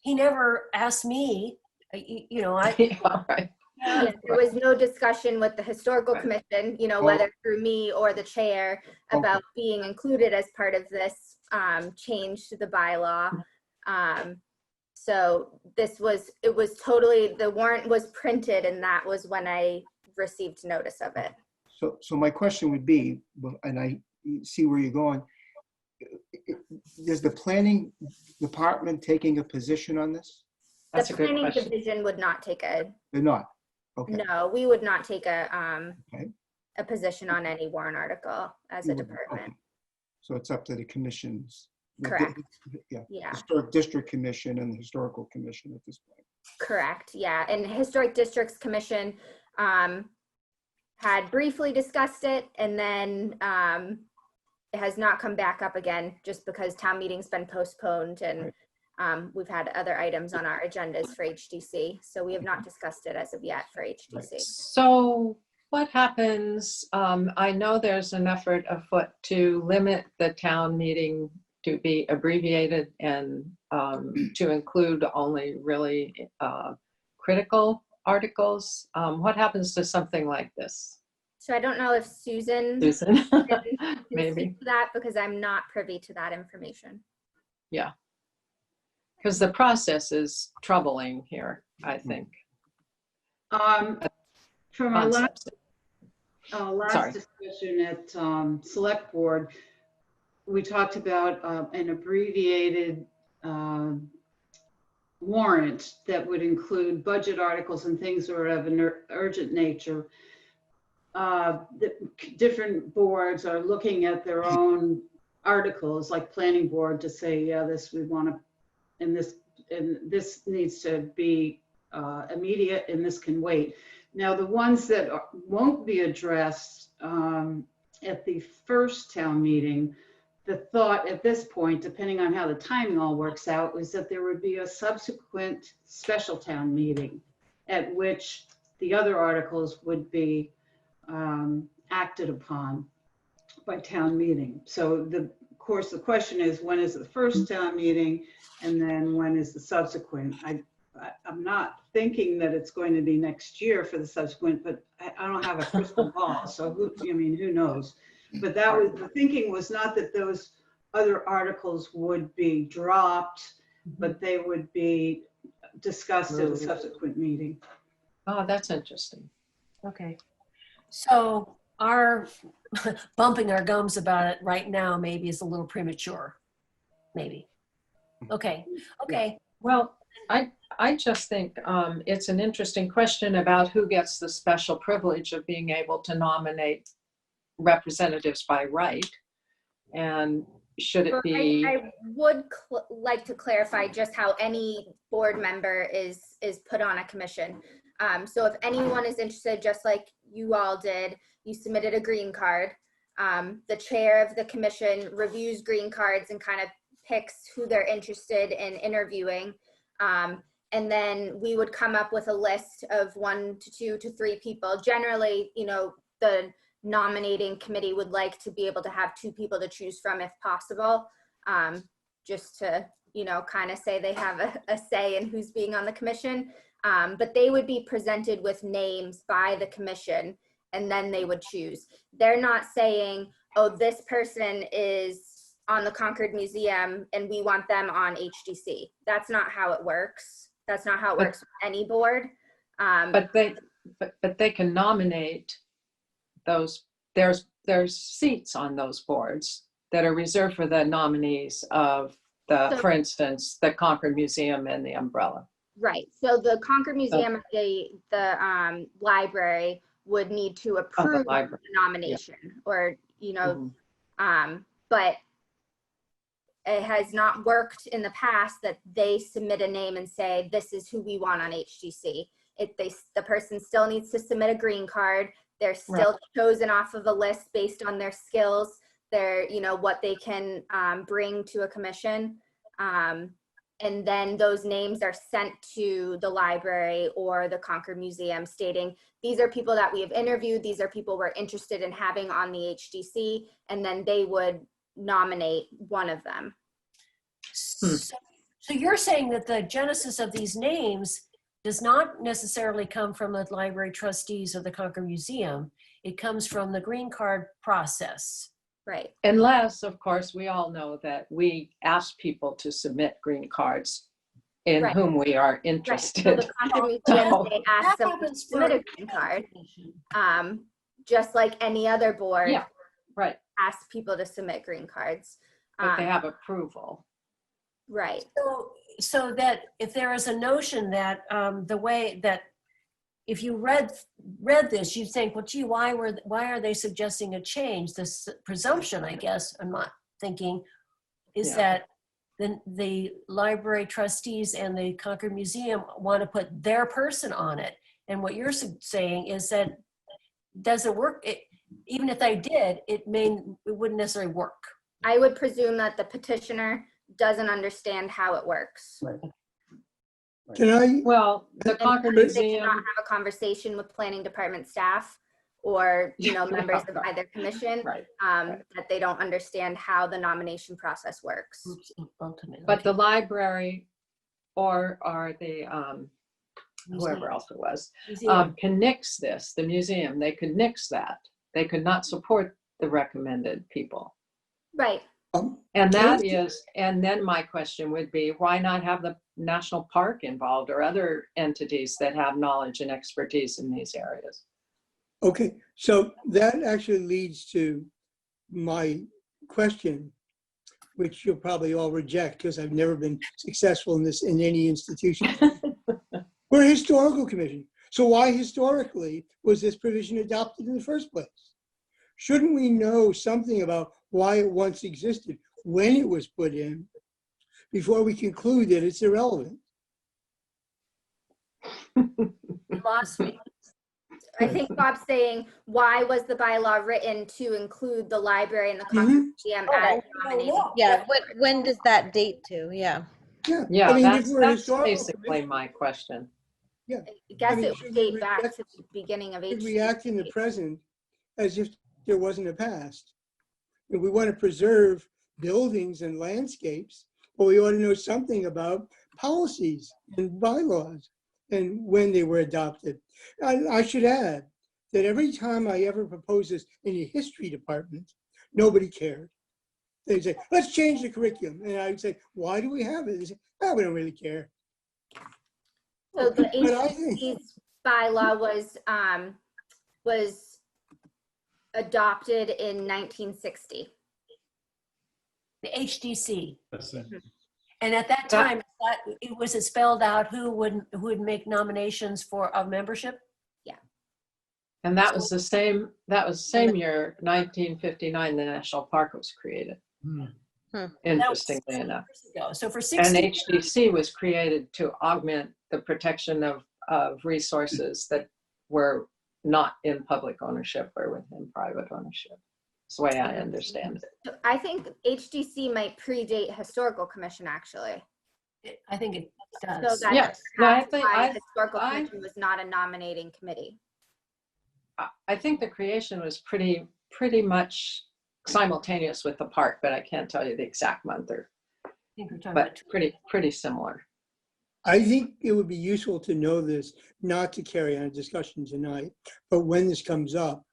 he never asked me, All right. Yeah, there was no discussion with the historical Right. commission, whether through me or the chair about being included as part of this change to the bylaw. So it was totally, the warrant was printed and that was when I received notice of it. So my question would be, and I see where you're going, is the planning department taking a position on this? That's The a good planning question. division would not take They're not? Okay. no, we would not take Okay. a position on any warrant article as a department. Okay. So it's up to the commissions. Correct. Yeah. Yeah. Historic District Commission and the Historical Commission at this point. Correct, yeah, and Historic Districts Commission had briefly discussed it and then it has not come back up again just because town meeting's been postponed and we've had other items on our agendas for HDC. So we have not discussed it as of yet for HDC. So what happens, I know there's an effort afoot to limit the town meeting to be abbreviated and to include only really critical articles. What happens to something like this? So I don't know if Susan Susan, can maybe. speak to that because I'm not privy to that information. Yeah. Because the process is troubling here, I think. From our last Sorry. discussion at Select Board, we talked about an abbreviated warrant that would include budget articles and things that are of an urgent nature. The different boards are looking at their own articles, like planning board, to say, yeah, this we want to, and this needs to be immediate, and this can wait. Now, the ones that won't be addressed at the first town meeting, the thought at this point, depending on how the timing all works out, was that there would be a subsequent special town meeting at which the other articles would be acted upon by town meeting. So of course, the question is, when is the first town meeting, and then when is the subsequent? I'm not thinking that it's going to be next year for the subsequent, but I don't have a crystal ball, so who knows? But that was, the thinking was not that those other articles would be dropped, but they would be discussed at a subsequent meeting. Oh, that's interesting. Okay. So our bumping our gums about it right now maybe is a little premature. Maybe. Okay. Okay. Well, I just think it's an interesting question about who gets the special privilege of being able to nominate representatives by right. And should it be? I would like to clarify just how any board member is put on a commission. So if anyone is interested, just like you all did, you submitted a green card. The chair of the commission reviews green cards and kind of picks who they're interested in interviewing. And then we would come up with a list of 1 to 2 to 3 people. Generally, the nominating committee would like to be able to have 2 people to choose from if possible, just to, kind of say they have a say in who's being on the commission. But they would be presented with names by the commission and then they would choose. They're not saying, oh, this person is on the Concord Museum and we want them on HDC. That's not how it works. That's not how it works with any board. But they can nominate those. There's seats on those boards that are reserved for the nominees of for instance, the Concord Museum and the Umbrella. Right, so the Concord Museum, the library would need to approve the library, nomination, or, you know, but it has not worked in the past that they submit a name and say, this is who we want on HGC. The person still needs to submit a green card. They're still chosen off of a list based on their skills, their, you know, what they can bring to a commission. And then those names are sent to the library or the Concord Museum stating, these are people that we have interviewed, these are people we're interested in having on the HDC, and then they would nominate one of them. So you're saying that the genesis of these names does not necessarily come from the library trustees or the Concord Museum. It comes from the green card process. Right. Unless, of course, we all know that we ask people to submit green cards in whom we are interested. Right. So the Concord Museum, they ask them to submit a green card, just like any other board. Yeah, right. Ask people to submit green cards. But they have approval. Right. So that if there is a notion that the way that if you read this, you think, well, gee, why are they suggesting a change? This presumption, I guess, I'm not thinking, is that the library trustees and the Concord Museum want to put their person on it. And what you're saying is that doesn't work. Even if they did, it wouldn't necessarily work. I would presume that the petitioner doesn't understand how it works. Right. Can I? Well, the Concord They Museum. cannot have a conversation with planning department staff or, you know, members of either commission, that they don't understand how the nomination process works. But the library or the whoever else it was can nix this. The museum, they could nix that. They could not support the recommended people. Right. And that is, and then my question would be, why not have the National Park involved or other entities that have knowledge and expertise in these areas? Okay, so that actually leads to my question, which you'll probably all reject because I've never been successful in this in any institution. We're a historical commission. So why historically was this provision adopted in the first place? Shouldn't we know something about why it once existed, when it was put in, before we conclude that it's irrelevant? You lost me. I think Bob's saying, why was the bylaw written to include the library and the Concord Museum as nominated? Yeah, when does that date to? Yeah. Yeah, I mean, that's historical basically commission, my question. yeah, I guess mean, it should would we date back reject- to the beginning of should HGC. react in the present as if there wasn't a past. If we want to preserve buildings and landscapes, well, we ought to know something about policies and bylaws and when they were adopted. I should add that every time I ever proposed this in the history department, nobody cared. They'd say, let's change the curriculum. And I'd say, why do we have it? They say, oh, we don't really care. So the But I think- HGC's bylaw was adopted in 1960. The HDC. That's it. And at that time, it was spelled out who would make nominations for a membership? And that was the same year, 1959, the National Park was created. Interestingly enough. So for And 60 HDC was created to augment the protection of resources that were not in public ownership or within private ownership. That's the way I understand it. So I think HGC might predate Historical Commission, actually. I think it So does. that's Yes. No, I perhaps think- why I- Historical I- Commission was not a nominating committee. I think the creation was pretty much simultaneous with the park, but I can't tell you the exact month I think we're talking but about pretty similar. I think it would be useful to know this, not to carry on a discussion tonight, but when this comes up,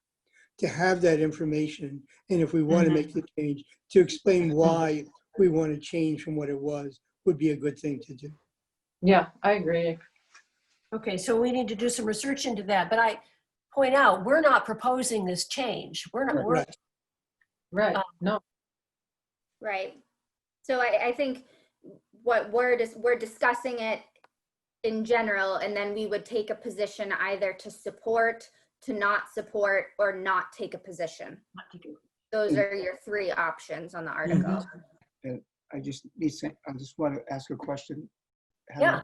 to have that information. And if we want to make the change, to explain why we want to change from what it was, would be a good thing to do. Yeah, I agree. Okay, so we need to do some research into that, but I point out, we're not proposing this change. We're not, we're, Right. Right. No. Right. So I think what we're discussing it in general, and then we would take a position either to support, to not support, or not take a position. Those are your three options on the article. And I just want to ask a question. Yeah.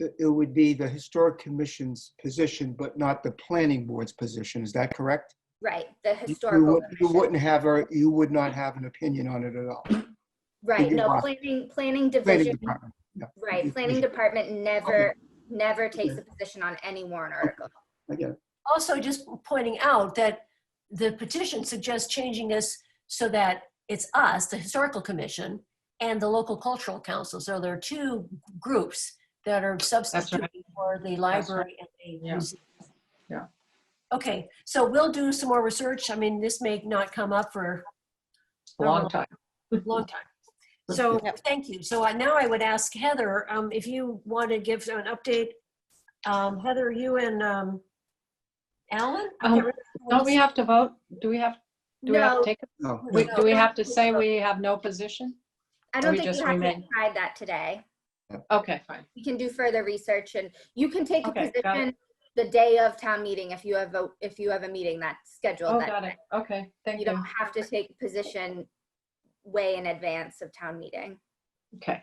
It would be the Historic Commission's position, but not the Planning Board's position. Is that correct? Right, the historical. You would not have an opinion on it at all. Right, you no, are. planning Planning division, Department. Yeah. right, planning department never takes a position on any warrant article. I get it. Also, just pointing out that the petition suggests changing this so that it's us, the Historical Commission, and the local cultural council. So there are two groups that are substituting for the library and the museum. Yeah. Okay, so we'll do some more research. I mean, this may not come up for A long time. long time. So thank you. So now I would ask Heather, if you want to give an update. Heather, you and Alan? Don't we have to vote? Do we have to take it? No. Do we have to say we have no position? I don't we think just you have to remain? decide that today. Okay, fine. We can do further research, and you can take a Okay, got position the day of town meeting if you have a meeting that's scheduled Oh, that got day. it. Okay, thank You you. don't have to take a position way in advance of town meeting. Okay,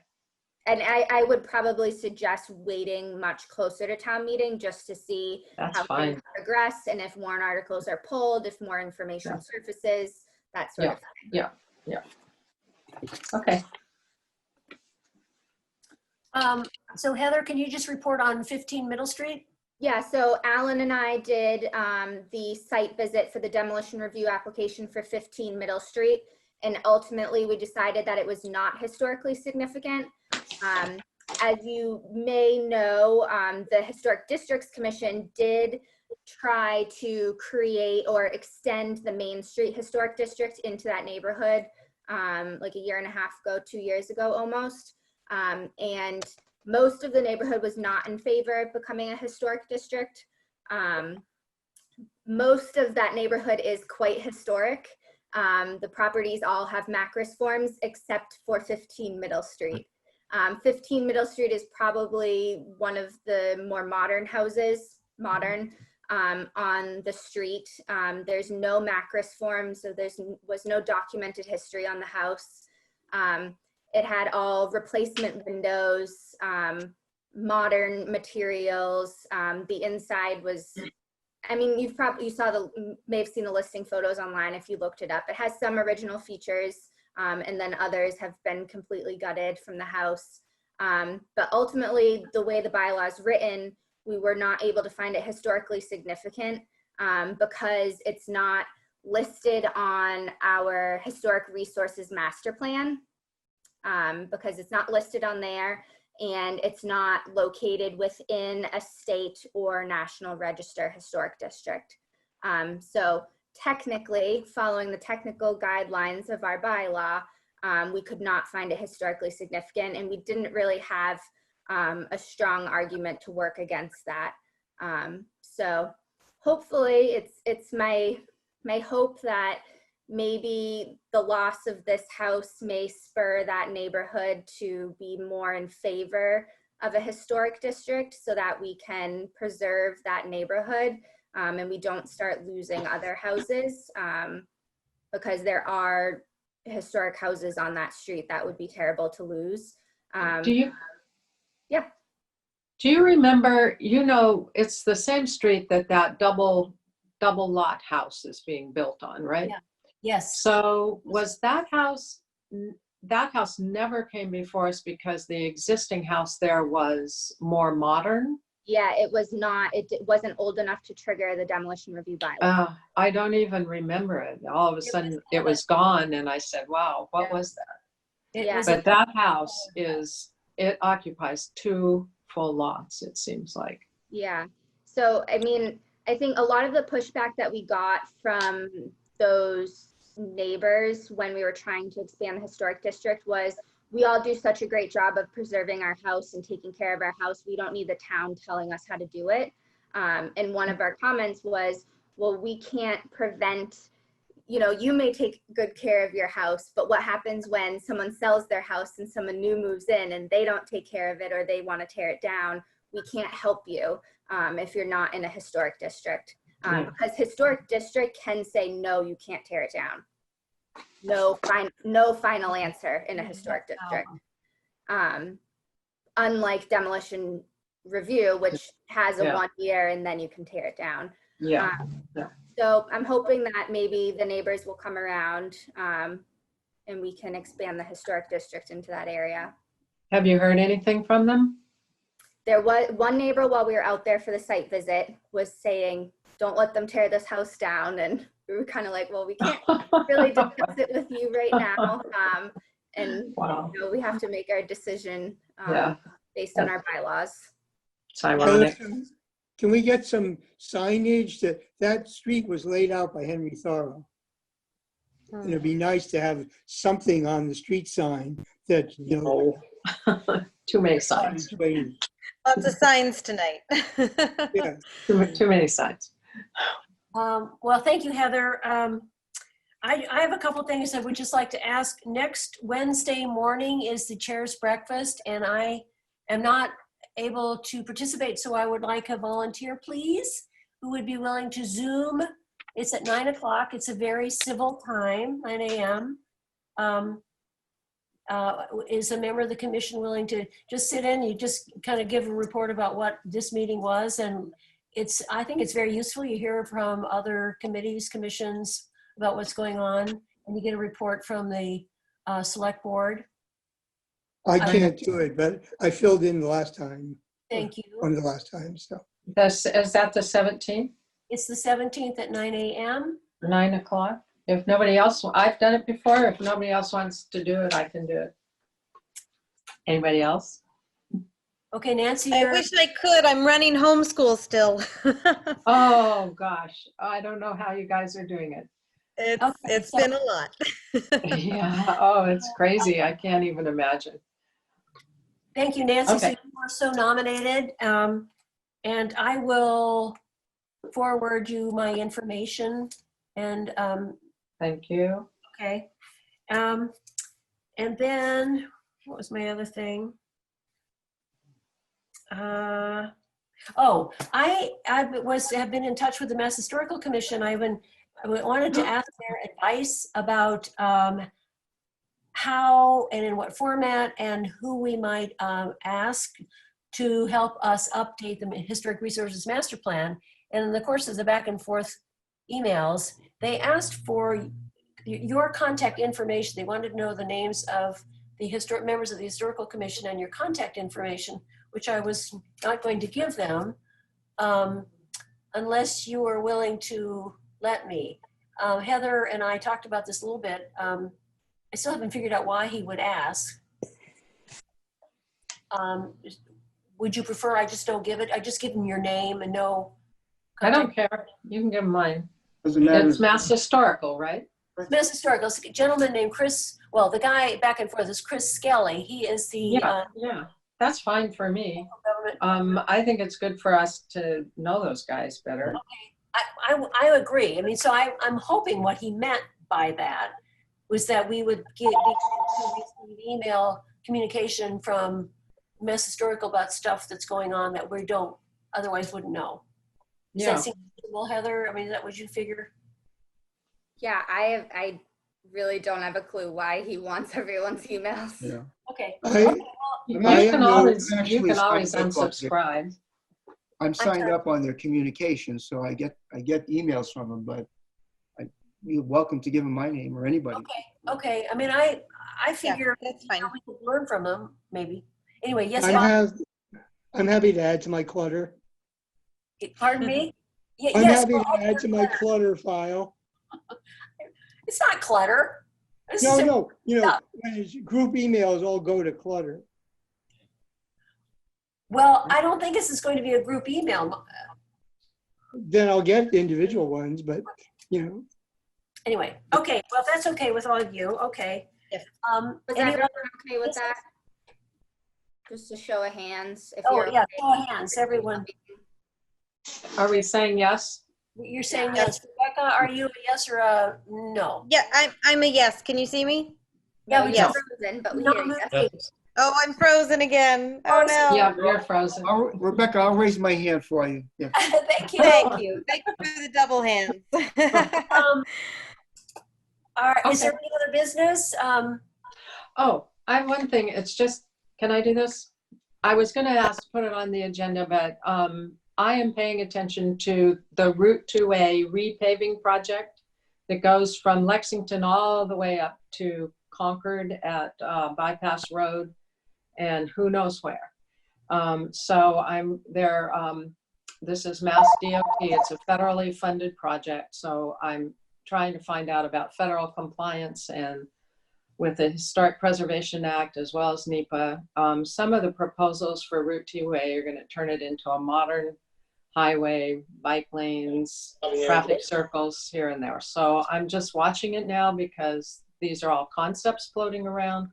And I would probably suggest waiting much closer to town meeting just to see that's how fine. things progress and if warrant articles are pulled, if more information surfaces, that sort of thing. Yeah. Okay. So Heather, can you just report on 15 Middle Street? Yeah, so Alan and I did the site visit for the demolition review application for 15 Middle Street. And ultimately, we decided that it was not historically significant. As you may know, the Historic Districts Commission did try to create or extend the Main Street Historic District into that neighborhood like a year and a half ago, 2 years ago almost. And most of the neighborhood was not in favor of becoming a historic district. Most of that neighborhood is quite historic. The properties all have macris forms except for 15 Middle Street. 15 Middle Street is probably one of the more modern houses, on the street. There's no macris form, so was no documented history on the house. It had all replacement windows, modern materials. The inside was, I mean, you may have seen the listing photos online if you looked it up. It has some original features, and then others have been completely gutted from the house. But ultimately, the way the bylaw is written, we were not able to find it historically significant because it's not listed on our historic resources master plan. Because it's not listed on there and it's not located within a state or national register historic district. So technically, following the technical guidelines of our bylaw, we could not find it historically significant, and we didn't really have a strong argument to work against that. So hopefully it's my hope that maybe the loss of this house may spur that neighborhood to be more in favor of a historic district so that we can preserve that neighborhood and we don't start losing other houses because there are historic houses on that street that would be terrible to lose. Do you? Yeah. Do you remember, it's the same street that double lot house is being built on, right? Yeah. Yes. So was that house never came before us because the existing house there was more modern? Yeah, it wasn't old enough to trigger the demolition review bylaw. I don't even remember it. All of a sudden it was gone and I said, wow, what was that? But that house it occupies 2 full lots, it seems like. Yeah. So, I mean, I think a lot of the pushback that we got from those neighbors when we were trying to expand the historic district was, we all do such a great job of preserving our house and taking care of our house. We don't need the town telling us how to do it. And one of our comments was, well, we can't prevent, you may take good care of your house, but what happens when someone sells their house and someone new moves in and they don't take care of it or they want to tear it down? we can't help you if you're not in a historic district. Because historic district can say, no, you can't tear it down. No final answer in a historic district. Unlike demolition review, which has a 1 year and then you can tear it down. Yeah. So I'm hoping that maybe the neighbors will come around and we can expand the historic district into that area. Have you heard anything from them? There was one neighbor while we were out there for the site visit was saying, don't let them tear this house down. And we were kind of like, well, we can't really discuss it with you right now. And Wow. we have to make our decision based on our bylaws. It's ironic. Can we get some signage that street was laid out by Henry Thoreau? And it'd be nice to have something on the street sign that, Too many signs. Lots of signs tonight. Yeah. Too many signs. Well, thank you, Heather. I have a couple things I would just like to ask. Next Wednesday morning is the chair's breakfast, and I am not able to participate, so I would like a volunteer, please, who would be willing to Zoom. It's at 9 o'clock. It's a very civil time, 9 a.m. Is a member of the commission willing to just sit in? You just kind of give a report about what this meeting was, and I think it's very useful. You hear from other committees, commissions about what's going on, and you get a report from the select board. I can't do it, but I filled in the last time. Thank you. One of the last times, so. Is that the 17th? It's the 17th at 9 a.m. 9 o'clock? If nobody else, I've done it before. If nobody else wants to do it, I can do it. Anybody else? Okay, Nancy. I wish I could. I'm running homeschool still. Oh, gosh. I don't know how you guys are doing it. It's been a lot. Yeah. Oh, it's crazy. I can't even imagine. Thank you, Nancy. So Okay. you are so nominated. And I will forward you my information. And Thank you. okay. And then what was my other thing? I have been in touch with the Mass Historical Commission. I wanted to ask their advice about how and in what format and who we might ask to help us update the Historic Resources Master Plan. And in the course of the back and forth emails, they asked for your contact information. They wanted to know the names of the historic members of the Historical Commission and your contact information, which I was not going to give them unless you are willing to let me. Heather and I talked about this a little bit. I still haven't figured out why he would ask. Would you prefer I just don't give it? I just give him your name and no contact? I don't care. You can give mine. Doesn't matter. It's Mass Historical, right? Mass Historical. It's a gentleman named Chris. Well, the guy back and forth is Chris Skelly. He is the Yeah. That's fine for me. government. I think it's good for us to know those guys better. I agree. I mean, so I'm hoping what he meant by that was that we would get email communication from Mass Historical about stuff that's going on that we don't otherwise wouldn't know. Does Yeah. that seem reasonable, Heather? I mean, is that what you figure? Yeah, I really don't have a clue why he wants everyone's emails. Yeah. Okay. You I can am always actually signed up on it. unsubscribe. I'm signed sorry. up on their communication, so I get emails from them, but you're welcome to give them my name or anybody. Okay. I mean, I figure That's fine. we could learn from them, maybe. Anyway, yes, I'm happy to add to my clutter. pardon me? I'm Yes, happy to add to my clutter file. it's not clutter. This is No, when it's group emails all go to clutter. Well, I don't think this is going to be a group email. Then I'll get individual ones, but Anyway, okay. Well, if that's okay with all of you, okay. Yes. Was Any everyone other- okay with that? Just a show of hands. If Oh, you're yeah, okay. show of hands, everyone. Are we saying yes? You're saying yes. Rebecca, are you a yes or a no? Yeah, I'm a yes. Can you see me? Yeah, No, we you're just- frozen, but we No, hear you. moving. Oh, I'm frozen again. Oh, no. Yeah, you're frozen. Rebecca, I'll raise my hand for you. Yeah. Thank you. Thank you. Thank you for the double hands. All right, is Okay. there any other business? Oh, I have one thing. It's just, can I do this? I was going to ask to put it on the agenda, but I am paying attention to the Route 2A repaving project that goes from Lexington all the way up to Concord at Bypass Road and who knows where. So I'm there. This is Mass DOT. It's a federally funded project. So I'm trying to find out about federal compliance and with the Historic Preservation Act as well as NEPA. Some of the proposals for Route 2A are going to turn it into a modern highway, bike lanes, traffic circles here and there. So I'm just watching it now because these are all concepts floating around.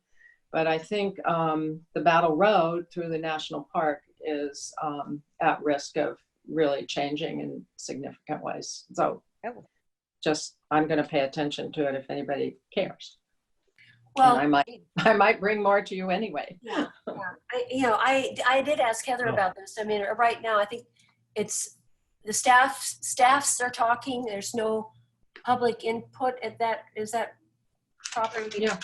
But I think the Battle Road through the national park is at risk of really changing in significant ways. So just, I'm going to pay attention to it if anybody cares. Well, And I might bring more to you anyway. yeah. I did ask Heather about this. I mean, right now, I think it's the staffs are talking. There's no public input at that. Is that proper? Yeah.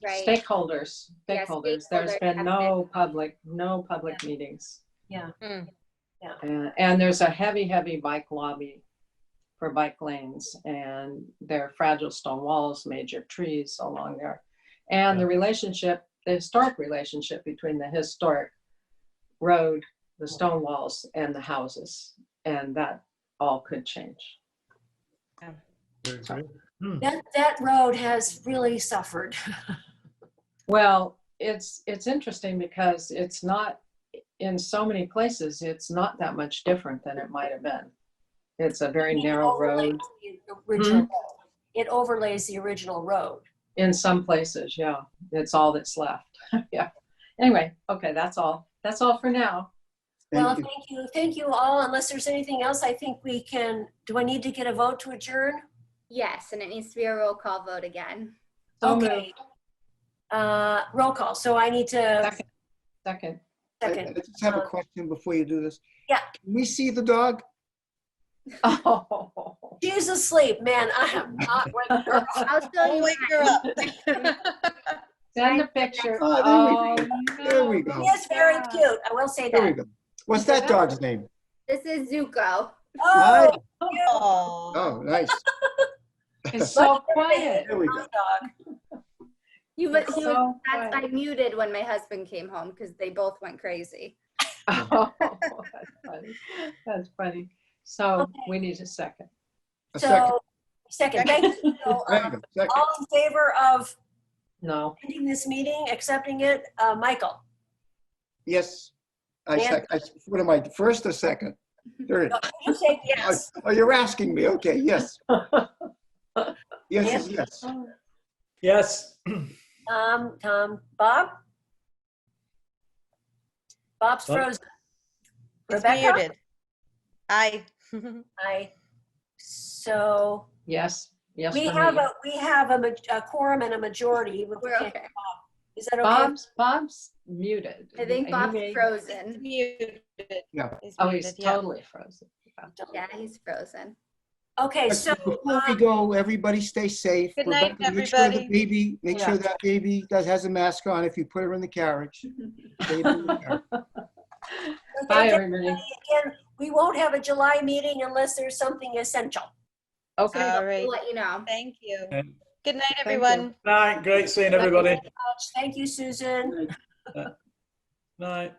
Right. Stakeholders. Yeah, There's stakeholders been have no public meetings. Yeah. And there's a heavy bike lobby for bike lanes, and there are fragile stone walls, major trees along there. And the historic relationship between the historic road, the stone walls, and the houses, and that all could change. That road has really suffered. Well, it's interesting because it's not, in so many places, it's not that much different than it might have been. It's a very narrow road. It overlays the original road. In some places, yeah. It's all that's left. Yeah. Anyway, okay, that's all. That's all for now. Well, thank you. Thank you all. Unless there's anything else, I think we can, do I need to get a vote to adjourn? Yes, and it needs to be a roll call vote again. So Okay. Roll call. So I need to. Second. I just have a question before you do this. Yeah. Can we see the dog? Oh. She's asleep, man. I am not waking her up. I'll show you. Wake her up. Send a picture. Oh, there we go. She is very cute. I will say There we that. go. What's that dog's name? This is Zuko. Oh, Nice. cute. Oh, nice. It's so quiet. There we go. Dog. I muted when my husband came home because they both went crazy. Oh, that's funny. That's funny. So we need a second. A second. Second. Thank you. So, Second. all in favor of No. ending this meeting, accepting it? Michael? Yes. Dan? What am I, first or second? Third. No, you say yes. Oh, you're asking me. Okay, yes. Yes is yes. Yes. Bob? Bob's Bob? frozen. It's Rebecca? muted. Aye. So Yes. Yes. we for have me. a quorum and a majority. We're okay. Is that okay? Bob's muted. I think He Bob's may- frozen. Muted. Yeah. He's Oh, muted, he's yeah. totally frozen. Yeah, he's frozen. Okay, so Before we go, everybody stay safe. Good night, Rebecca, make sure the everybody. make sure that baby has a mask on if you put her in the carriage. Baby in the carriage. Bye, everybody. Again, we won't have a July meeting unless there's something essential. Okay. All right. We'll let you know. Thank you. Okay. Good night, you. everyone. Night. Great seeing everybody. Thank you, Susan. Night.